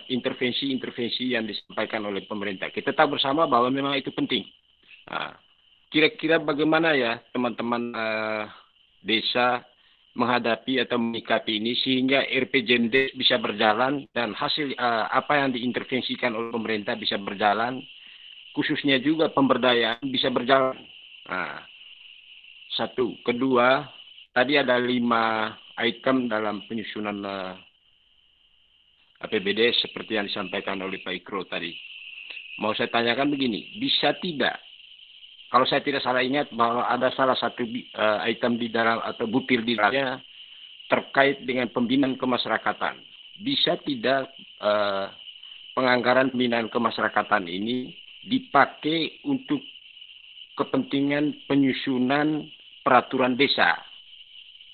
intervensi-intervensi yang disampaikan oleh pemerintah. Kita tahu bersama bahwa memang itu penting. Kira-kira bagaimana ya teman-teman desa menghadapi atau menyikapi ini sehingga RPJMD bisa berjalan dan hasil apa yang diintervensikan oleh pemerintah bisa berjalan, khususnya juga pemberdayaan bisa berjalan. Satu. Kedua, tadi ada 5 item dalam penyusunan APBD seperti yang disampaikan oleh Pak Ikro tadi. Mau saya tanyakan begini, bisa tidak, kalau saya tidak salah ingat bahwa ada salah satu item di dalam atau butir di dalamnya terkait dengan pembinaan kemasyarakatan. Bisa tidak penganggaran pembinaan kemasyarakatan ini dipakai untuk kepentingan penyusunan peraturan desa?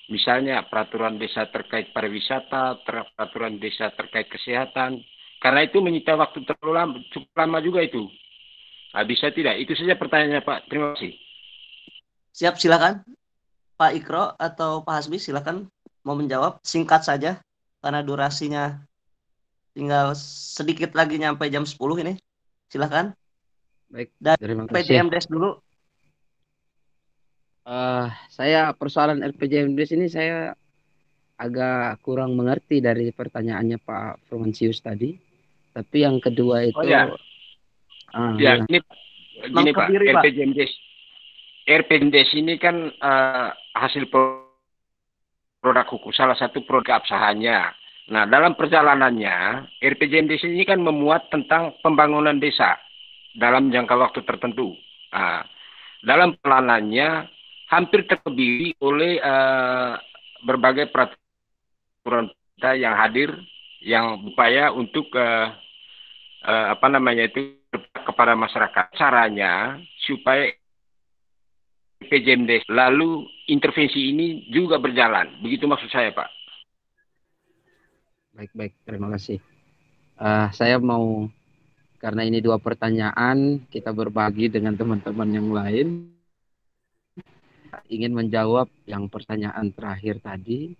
Misalnya peraturan desa terkait pariwisata, peraturan desa terkait kesehatan. Karena itu menyita waktu cukup lama juga itu. Bisa tidak? Itu saja pertanyaannya Pak. Terima kasih. Siap, silakan. Pak Ikro atau Pak Hasbi silakan mau menjawab. Singkat saja karena durasinya tinggal sedikit lagi nyampe jam 10 ini. Silakan. Baik, dan terima kasih. RPJMDes dulu. Saya persoalan RPJMDes ini saya agak kurang mengerti dari pertanyaannya Pak Fromasius tadi. Tapi yang kedua itu Gini Pak, RPJMDes ini kan hasil produk hukum, salah satu produk keabsahannya. Nah, dalam perjalanannya RPJMDes ini kan memuat tentang pembangunan desa dalam jangka waktu tertentu. Dalam pelanannya hampir terkebiri oleh berbagai peraturan yang hadir yang upaya untuk kepada masyarakat. Caranya supaya RPJMDes lalu intervensi ini juga berjalan. Begitu maksud saya, Pak. Baik, terima kasih. Saya mau, karena ini 2 pertanyaan, kita berbagi dengan teman-teman yang lain. Ingin menjawab yang pertanyaan terakhir tadi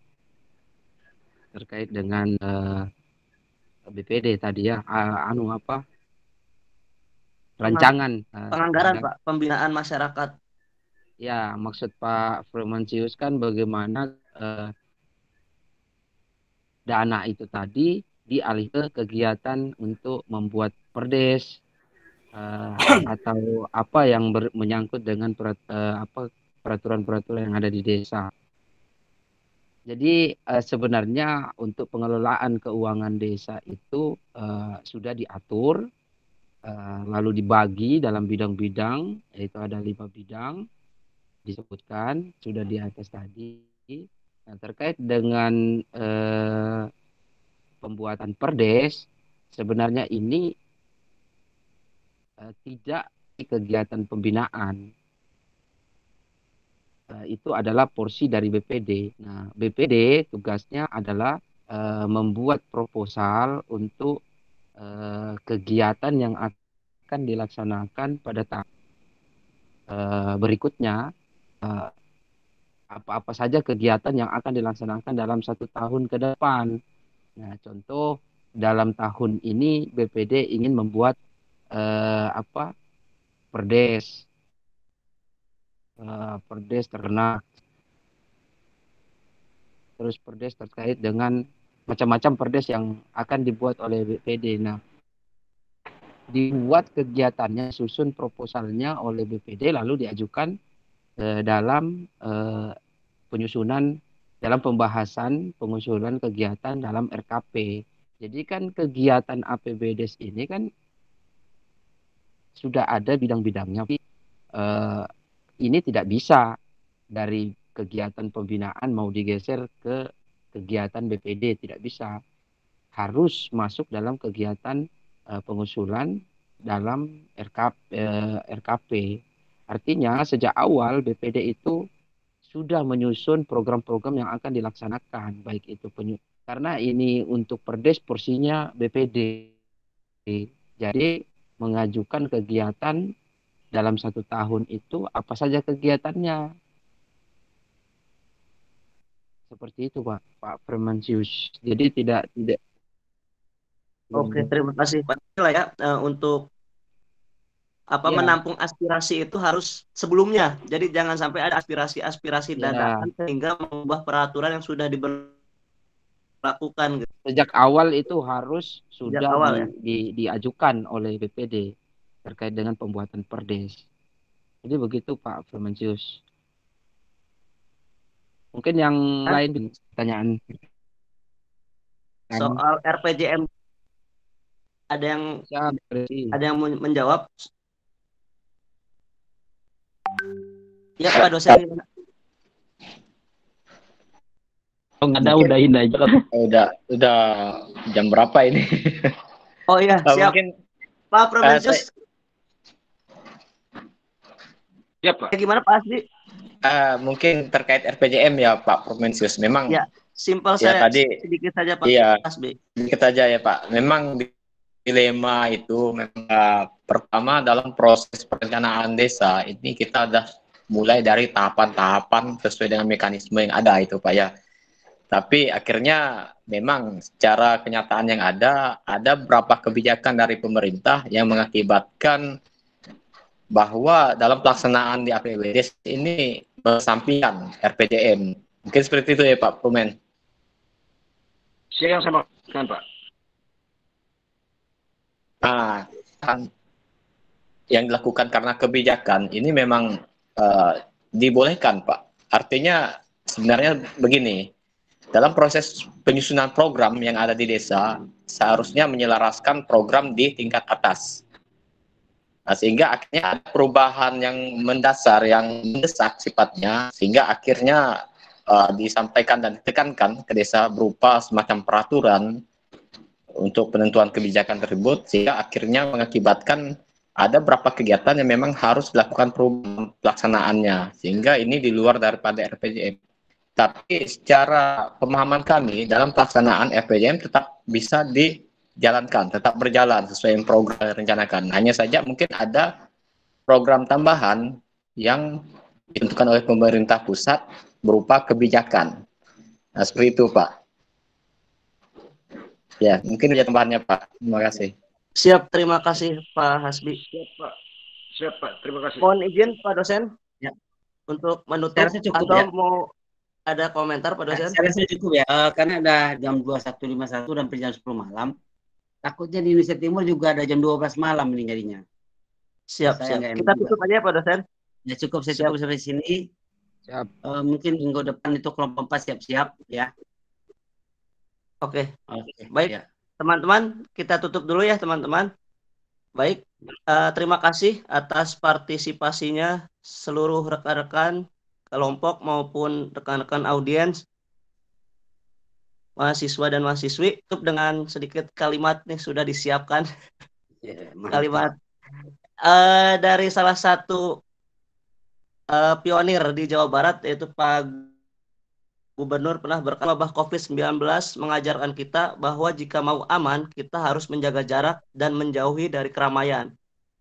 terkait dengan BPD tadi ya, rancangan penganggaran Pak, pembinaan masyarakat. Ya, maksud Pak Fromasius kan bagaimana dana itu tadi dialih ke kegiatan untuk membuat perdes atau apa yang menyangkut dengan peraturan-peraturan yang ada di desa. Jadi sebenarnya untuk pengelolaan keuangan desa itu sudah diatur, lalu dibagi dalam bidang-bidang, yaitu ada 5 bidang disebutkan sudah di atas tadi. Nah, terkait dengan pembuatan perdes, sebenarnya ini tidak kegiatan pembinaan. Itu adalah porsi dari BPD. Nah, BPD tugasnya adalah membuat proposal untuk kegiatan yang akan dilaksanakan pada tahap berikutnya. Apa-apa saja kegiatan yang akan dilaksanakan dalam 1 tahun ke depan. Nah, contoh dalam tahun ini BPD ingin membuat perdes ternak, terus perdes terkait dengan macam-macam perdes yang akan dibuat oleh BPD. Nah, dibuat kegiatannya, susun proposalnya oleh BPD lalu diajukan dalam penyusunan dalam pembahasan pengusulan kegiatan dalam RKP. Jadi kan kegiatan APBDes ini kan sudah ada bidang-bidangnya. Ini tidak bisa dari kegiatan pembinaan mau digeser ke kegiatan BPD, tidak bisa. Harus masuk dalam kegiatan pengusulan dalam RKP. Artinya sejak awal BPD itu sudah menyusun program-program yang akan dilaksanakan, baik itu karena ini untuk perdes porsinya BPD. Jadi mengajukan kegiatan dalam 1 tahun itu apa saja kegiatannya. Seperti itu Pak Firmansyus. Jadi tidak. Oke, terima kasih Pak. Ya, untuk menampung aspirasi itu harus sebelumnya. Jadi jangan sampai ada aspirasi dadakan sehingga mengubah peraturan yang sudah diberlakukan. Sejak awal itu harus sudah diajukan oleh BPD terkait dengan pembuatan perdes. Jadi begitu Pak Firmansyus. Mungkin yang lain pertanyaan soal RPJM ada yang menjawab? Ya Pak dosen. Oh, nggak ada, udahin aja. Udah jam berapa ini? Oh iya, siap. Mungkin Pak Prometheus. Ya Pak. Gimana Pak Asdi? Mungkin terkait RPJM ya Pak Prometheus. Memang ya, simpel saya tadi sedikit saja Pak Asdi. Sedikit saja ya Pak. Memang dilema itu memang pertama dalam proses perencanaan desa ini kita sudah mulai dari tahapan-tahapan sesuai dengan mekanisme yang ada itu Pak ya. Tapi akhirnya memang secara kenyataan yang ada beberapa kebijakan dari pemerintah yang mengakibatkan bahwa dalam pelaksanaan di APBDes ini bersampingan RPJM. Mungkin seperti itu ya Pak Prumen. Siapa yang saya maksudkan Pak? Yang dilakukan karena kebijakan ini memang dibolehkan Pak. Artinya sebenarnya begini, dalam proses penyusunan program yang ada di desa seharusnya menyelaraskan program di tingkat atas. Nah, sehingga akhirnya ada perubahan yang mendasar, yang mendesak sifatnya, sehingga akhirnya disampaikan dan ditekankan ke desa berupa semacam peraturan untuk penentuan kebijakan tersebut, sehingga akhirnya mengakibatkan ada beberapa kegiatan yang memang harus dilakukan perubahan pelaksanaannya, sehingga ini di luar daripada RPJM. Tapi secara pemahaman kami dalam pelaksanaan RPJM tetap bisa dijalankan, tetap berjalan sesuai program yang direncanakan. Hanya saja mungkin ada program tambahan yang ditentukan oleh pemerintah pusat berupa kebijakan. Nah, seperti itu Pak. Ya, mungkin ada tambahannya Pak. Terima kasih. Siap, terima kasih Pak Hasbi. Siap Pak, terima kasih. Mohon izin Pak dosen untuk menutup atau mau ada komentar Pak dosen? Saya rasa cukup ya, karena ada jam 21.51 dan jam 10 malam. Takutnya di Indonesia Timur juga ada jam 12 malam ini jadinya. Siap. Kita tutup aja Pak dosen. Ya cukup, saya cukup sampai sini. Siap. Mungkin minggu depan itu kelompok 4 siap-siap ya. Oke. Baik. Teman-teman, kita tutup dulu ya teman-teman. Baik, terima kasih atas partisipasinya seluruh rekan-rekan kelompok maupun rekan-rekan audiens, mahasiswa dan mahasiswi. Cukup dengan sedikit kalimat nih sudah disiapkan. Kalimat dari salah satu pionir di Jawa Barat, yaitu Pak Gubernur pernah berkata bahwa COVID-19 mengajarkan kita bahwa jika mau aman, kita harus menjaga jarak dan menjauhi dari keramaian.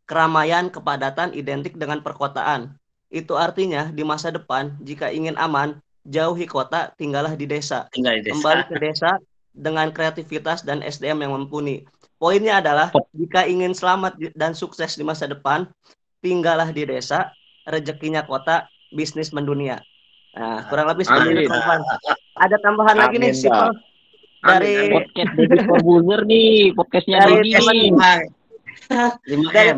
Keramaian, kepadatan identik dengan perkotaan. Itu artinya di masa depan, jika ingin aman, jauhi kota, tinggallah di desa. Kembali ke desa dengan kreativitas dan SDM yang mumpuni. Poinnya adalah, jika ingin selamat dan sukses di masa depan, tinggallah di desa, rezekinya kota, bisnis mendunia. Nah, kurang lebih seperti itu teman-teman. Ada tambahan lagi nih simpel dari podcast Deddy Corbuzier nih, podcastnya dari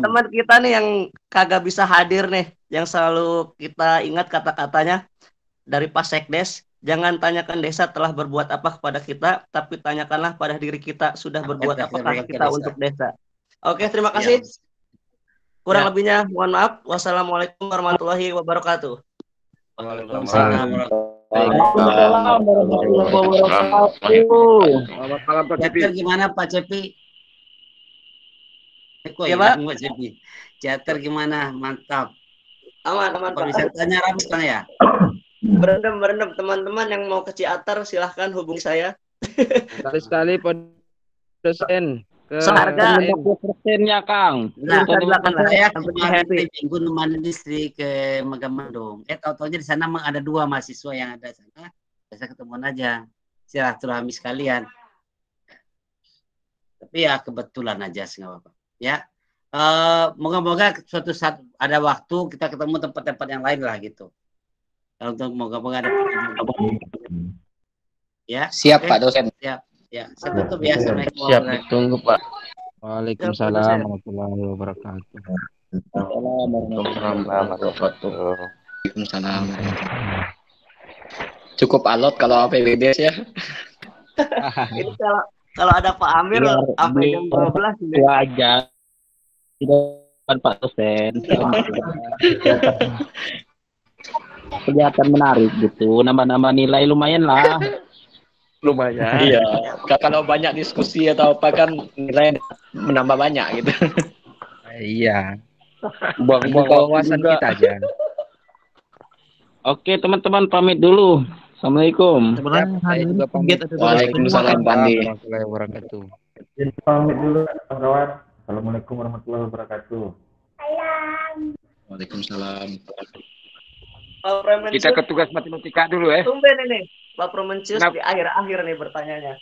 teman kita nih yang kagak bisa hadir nih, yang selalu kita ingat kata-katanya. dari Pak Sekdes, jangan tanyakan desa telah berbuat apa kepada kita, tapi tanyakanlah pada diri kita sudah berbuat apakah kita untuk desa. Oke, terima kasih. Kurang lebihnya mohon maaf. Wassalamualaikum warahmatullahi wabarakatuh. Waalaikumsalam. Selamat malam Pak Cepi. Gimana Pak Cepi? Ya, Pak. Teater gimana? Mantap. Aman, Pak. Bisa tanya Ramis kan ya? Berendam teman-teman yang mau ke Ciater silahkan hubungi saya. Sekali-sekali Pak dosen. Seharga 50%-nya Kang. Nah, saya kemarin minggu nemenin istri ke Megamendung. Tahu-tahunya di sana ada 2 mahasiswa yang ada sana. Saya ketemuan aja. Silaturahmi sekalian. Tapi ya kebetulan aja sih nggak apa-apa. Ya. Moga-moga suatu saat ada waktu kita ketemu tempat-tempat yang lain lah gitu. Untuk moga-moga ada. Ya. Siap Pak dosen. Siap. Ya, saya tutup ya. Siap, tunggu Pak. Waalaikumsalam warahmatullahi wabarakatuh. Waalaikumsalam. Cukup alot kalau APBD ya. Ini kalau ada Pak Amir sampai jam 12 ini. Aja. Tidak Pak dosen. Kelihatan menarik gitu. Nambah-nambah nilai lumayan lah. Lumayan. Iya. Kalau banyak diskusi atau apa kan nilai menambah banyak gitu. Iya. Buang-buang wawasan kita aja. Oke teman-teman pamit dulu. Assalamualaikum. Saya juga pamit. Waalaikumsalam Pandi. Warahmatullahi wabarakatuh. Pamit dulu kawan-kawan. Assalamualaikum warahmatullahi wabarakatuh. Waalaikumsalam. Kita ke tugas matematika dulu ya. Tumben ini Pak Promencius di akhir-akhir nih bertanyanya.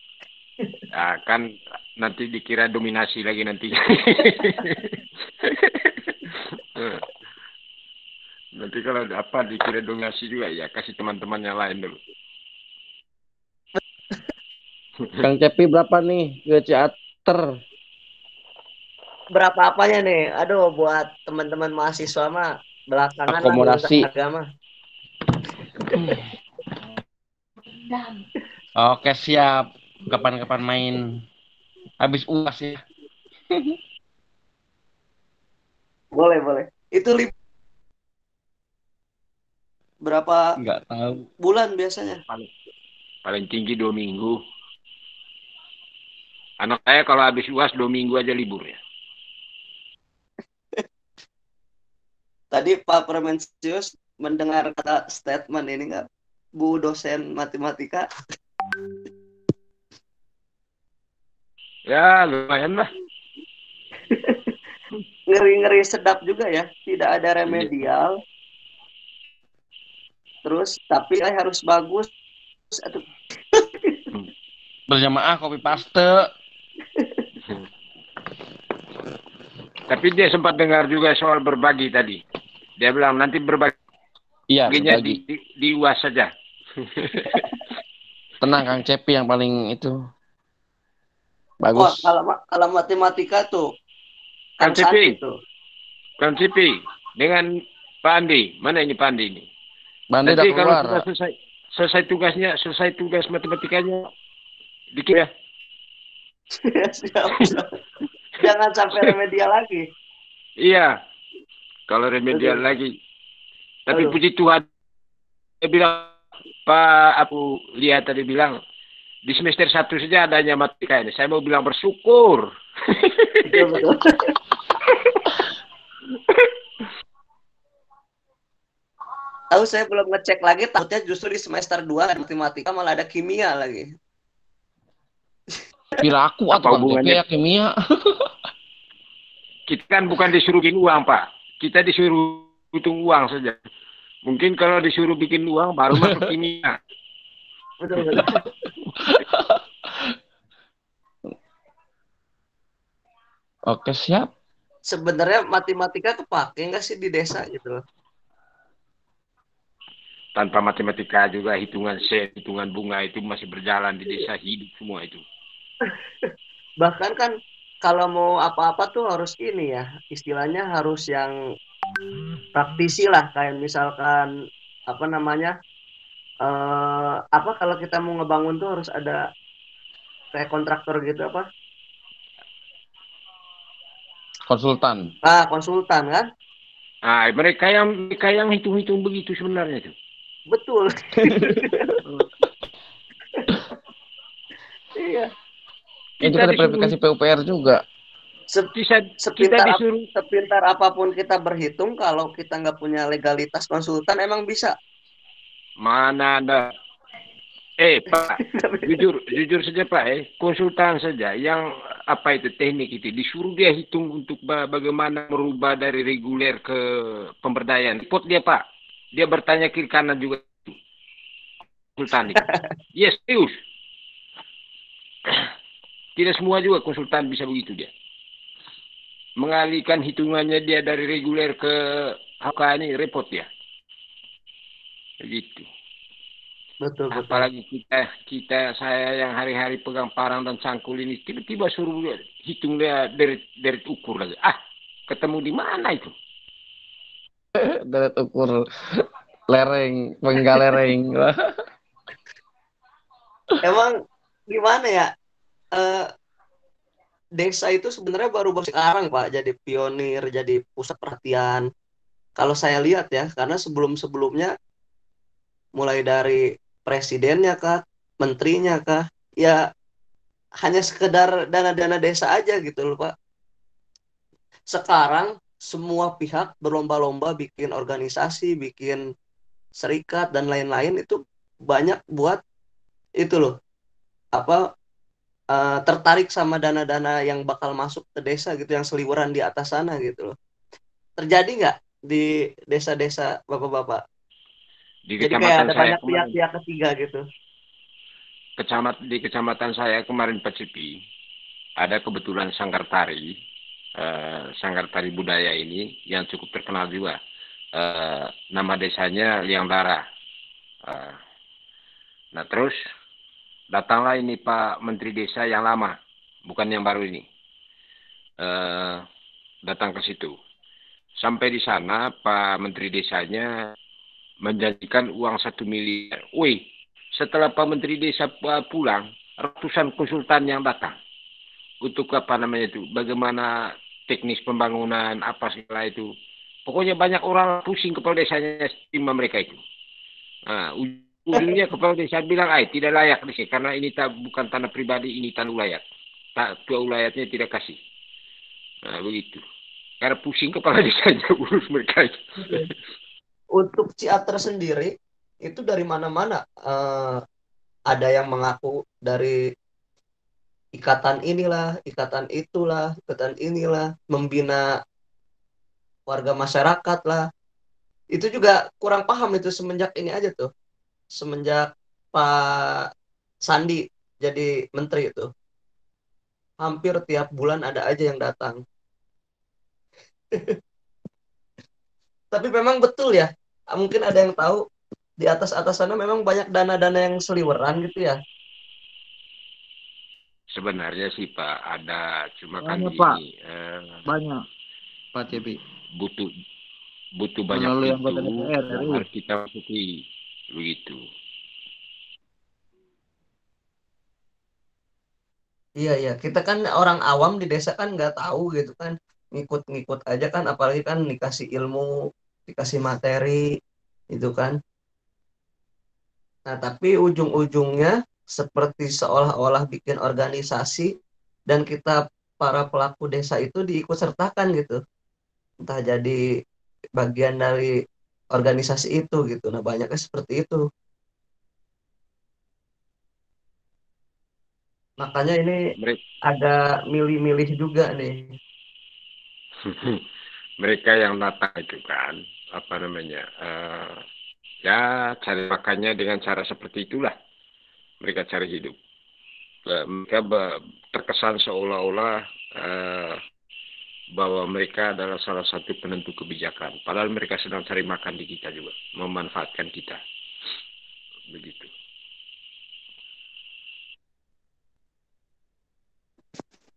Nah, kan nanti dikira dominasi lagi nanti. Nanti kalau dapat dikira dominasi juga ya kasih teman-teman yang lain dulu. Kang Cepi berapa nih ke Ciater? Berapa apanya nih? Aduh, buat teman-teman mahasiswa mah belakangan akomodasi agama. Oke siap. Kapan-kapan main. Habis UAS ya. Boleh. Itu berapa? Enggak tahu. Bulan biasanya? Paling tinggi 2 minggu. Anak saya kalau habis UAS 2 minggu aja libur ya. Tadi Pak Promencius mendengar kata statement ini nggak, Bu dosen matematika? Ya lumayan lah. Ngeri-ngeri sedap juga ya, tidak ada remedial. Terus tapi harus bagus. Aduh. Berjamaah copy paste. Tapi dia sempat dengar juga soal berbagi tadi. Dia bilang nanti berbagi. Iya, berbagi. Di UAS saja. Tenang Kang Cepi yang paling itu. Bagus. Kalau matematika tuh Kang Cepi. Kang Cepi dengan Pak Andi. Mana ini Pak Andi ini? Bandi nanti kalau sudah selesai tugas matematikanya dikit ya. Siap. Jangan sampai remedial lagi. Iya. Kalau remedial lagi. Tapi puji Tuhan. Dia bilang, Pak Abu lihat tadi bilang, di semester 1 saja adanya matematika ini. Saya mau bilang bersyukur. Betul. Tahu saya belum ngecek lagi, takutnya justru di semester 2 matematika malah ada kimia lagi. Kira aku atau hubungannya kimia? Kita kan bukan disuruh bikin uang, Pak. Kita disuruh hitung uang saja. Mungkin kalau disuruh bikin uang baru masuk kimia. Betul. Oke, siap. Sebenarnya matematika kepake nggak sih di desa gitu loh? Tanpa matematika juga hitungan set, hitungan bunga itu masih berjalan di desa, hidup semua itu. Bahkan kan kalau mau apa-apa tuh harus ini ya, istilahnya harus yang praktisi lah, kayak misalkan apa namanya Apa kalau kita mau ngebangun tuh harus ada kayak kontraktor gitu apa? Konsultan. Konsultan kan? Mereka yang hitung-hitung begitu sebenarnya itu. Betul. Iya. Itu kan verifikasi PUPR juga. Sepintar apapun kita berhitung, kalau kita nggak punya legalitas konsultan, emang bisa? Mana ada? Pak, jujur saja Pak, konsultan saja yang apa itu teknik itu disuruh dia hitung untuk bagaimana merubah dari reguler ke pemberdayaan. Repot dia Pak, dia bertanya kiri kanan juga konsultan itu. Yes, serius. Tidak semua juga konsultan bisa begitu dia. Mengalihkan hitungannya dia dari reguler ke HK ini repot ya. Begitu. Betul. Apalagi saya yang hari-hari pegang parang dan cangkul ini tiba-tiba suruh dia hitung dia deret ukur lagi. Ketemu di mana itu? Deret ukur lereng, penggal lereng. Emang gimana ya? Desa itu sebenarnya baru sekarang Pak jadi pionir, jadi pusat perhatian. Kalau saya lihat ya, karena sebelum-sebelumnya mulai dari presidennya kah, menterinya kah, ya hanya sekedar dana-dana desa aja gitu loh Pak. Sekarang semua pihak berlomba-lomba bikin organisasi, bikin serikat dan lain-lain, itu banyak buat itu loh, tertarik sama dana-dana yang bakal masuk ke desa gitu, yang seliweran di atas sana gitu loh. Terjadi nggak di desa-desa Bapak-Bapak? Jadi kayak ada banyak pihak-pihak ketiga gitu. Di kecamatan saya kemarin Pacipi ada kebetulan sanggar tari budaya ini yang cukup terkenal juga. Nama desanya Liang Darah. Nah terus datanglah ini Pak Menteri Desa yang lama, bukan yang baru ini. Datang ke situ. Sampai di sana Pak Menteri Desanya menjanjikan uang 1 miliar. Setelah Pak Menteri Desa pulang, ratusan konsultan yang datang untuk bagaimana teknis pembangunan apa segala itu. Pokoknya banyak orang pusing kepala desanya estima mereka itu. Nah, ujungnya kepala desa bilang, tidak layak di sini karena ini bukan tanah pribadi, ini tanah ulayat. Tua ulayatnya tidak kasih. Nah, begitu. Karena pusing kepala desanya urus mereka itu. Untuk Ciater sendiri itu dari mana-mana ada yang mengaku dari ikatan inilah, ikatan itulah, ikatan inilah, membina warga masyarakat lah. Itu juga kurang paham itu semenjak ini aja tuh, semenjak Pak Sandi jadi menteri itu, hampir tiap bulan ada aja yang datang. Tapi memang betul ya, mungkin ada yang tahu di atas sana memang banyak dana-dana yang seliweran gitu ya. Sebenarnya sih Pak ada, cuma kan ini banyak Pak Cepi. Butuh banyak itu yang harus kita masuki begitu. Iya, kita kan orang awam di desa kan nggak tahu gitu kan, ngikut-ngikut aja kan, apalagi kan dikasih ilmu, dikasih materi itu kan. Nah, tapi ujung-ujungnya seperti seolah-olah bikin organisasi dan kita para pelaku desa itu diikut sertakan gitu. Entah jadi bagian dari organisasi itu gitu. Nah, banyaknya seperti itu. Makanya ini ada milih-milih juga nih. Mereka yang datang itu kan, cari makannya dengan cara seperti itulah. Mereka cari hidup. Mereka terkesan seolah-olah bahwa mereka adalah salah satu penentu kebijakan. Padahal mereka sedang cari makan di kita juga, memanfaatkan kita. Begitu.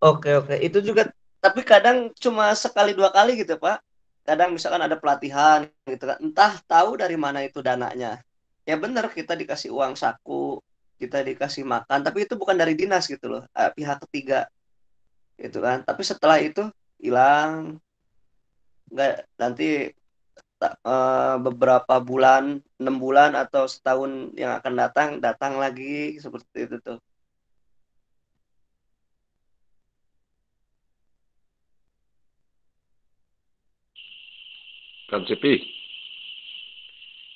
Oke. Itu juga, tapi kadang cuma sekali dua kali gitu Pak. Kadang misalkan ada pelatihan gitu kan. Entah tahu dari mana itu dananya. ya benar kita dikasih uang saku, kita dikasih makan, tapi itu bukan dari dinas gitu loh, pihak ketiga gitu kan. Tapi setelah itu hilang, nggak nanti beberapa bulan, 6 bulan atau setahun yang akan datang lagi seperti itu tuh. Kang Cepi.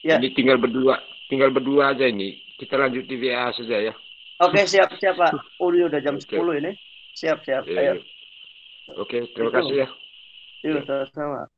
Ya. Ini tinggal berdua aja ini. Kita lanjut di WA saja ya. Oke, siap Pak. Udah jam 10 ini. Siap. Ayo. Oke, terima kasih ya. Yuk, sama-sama.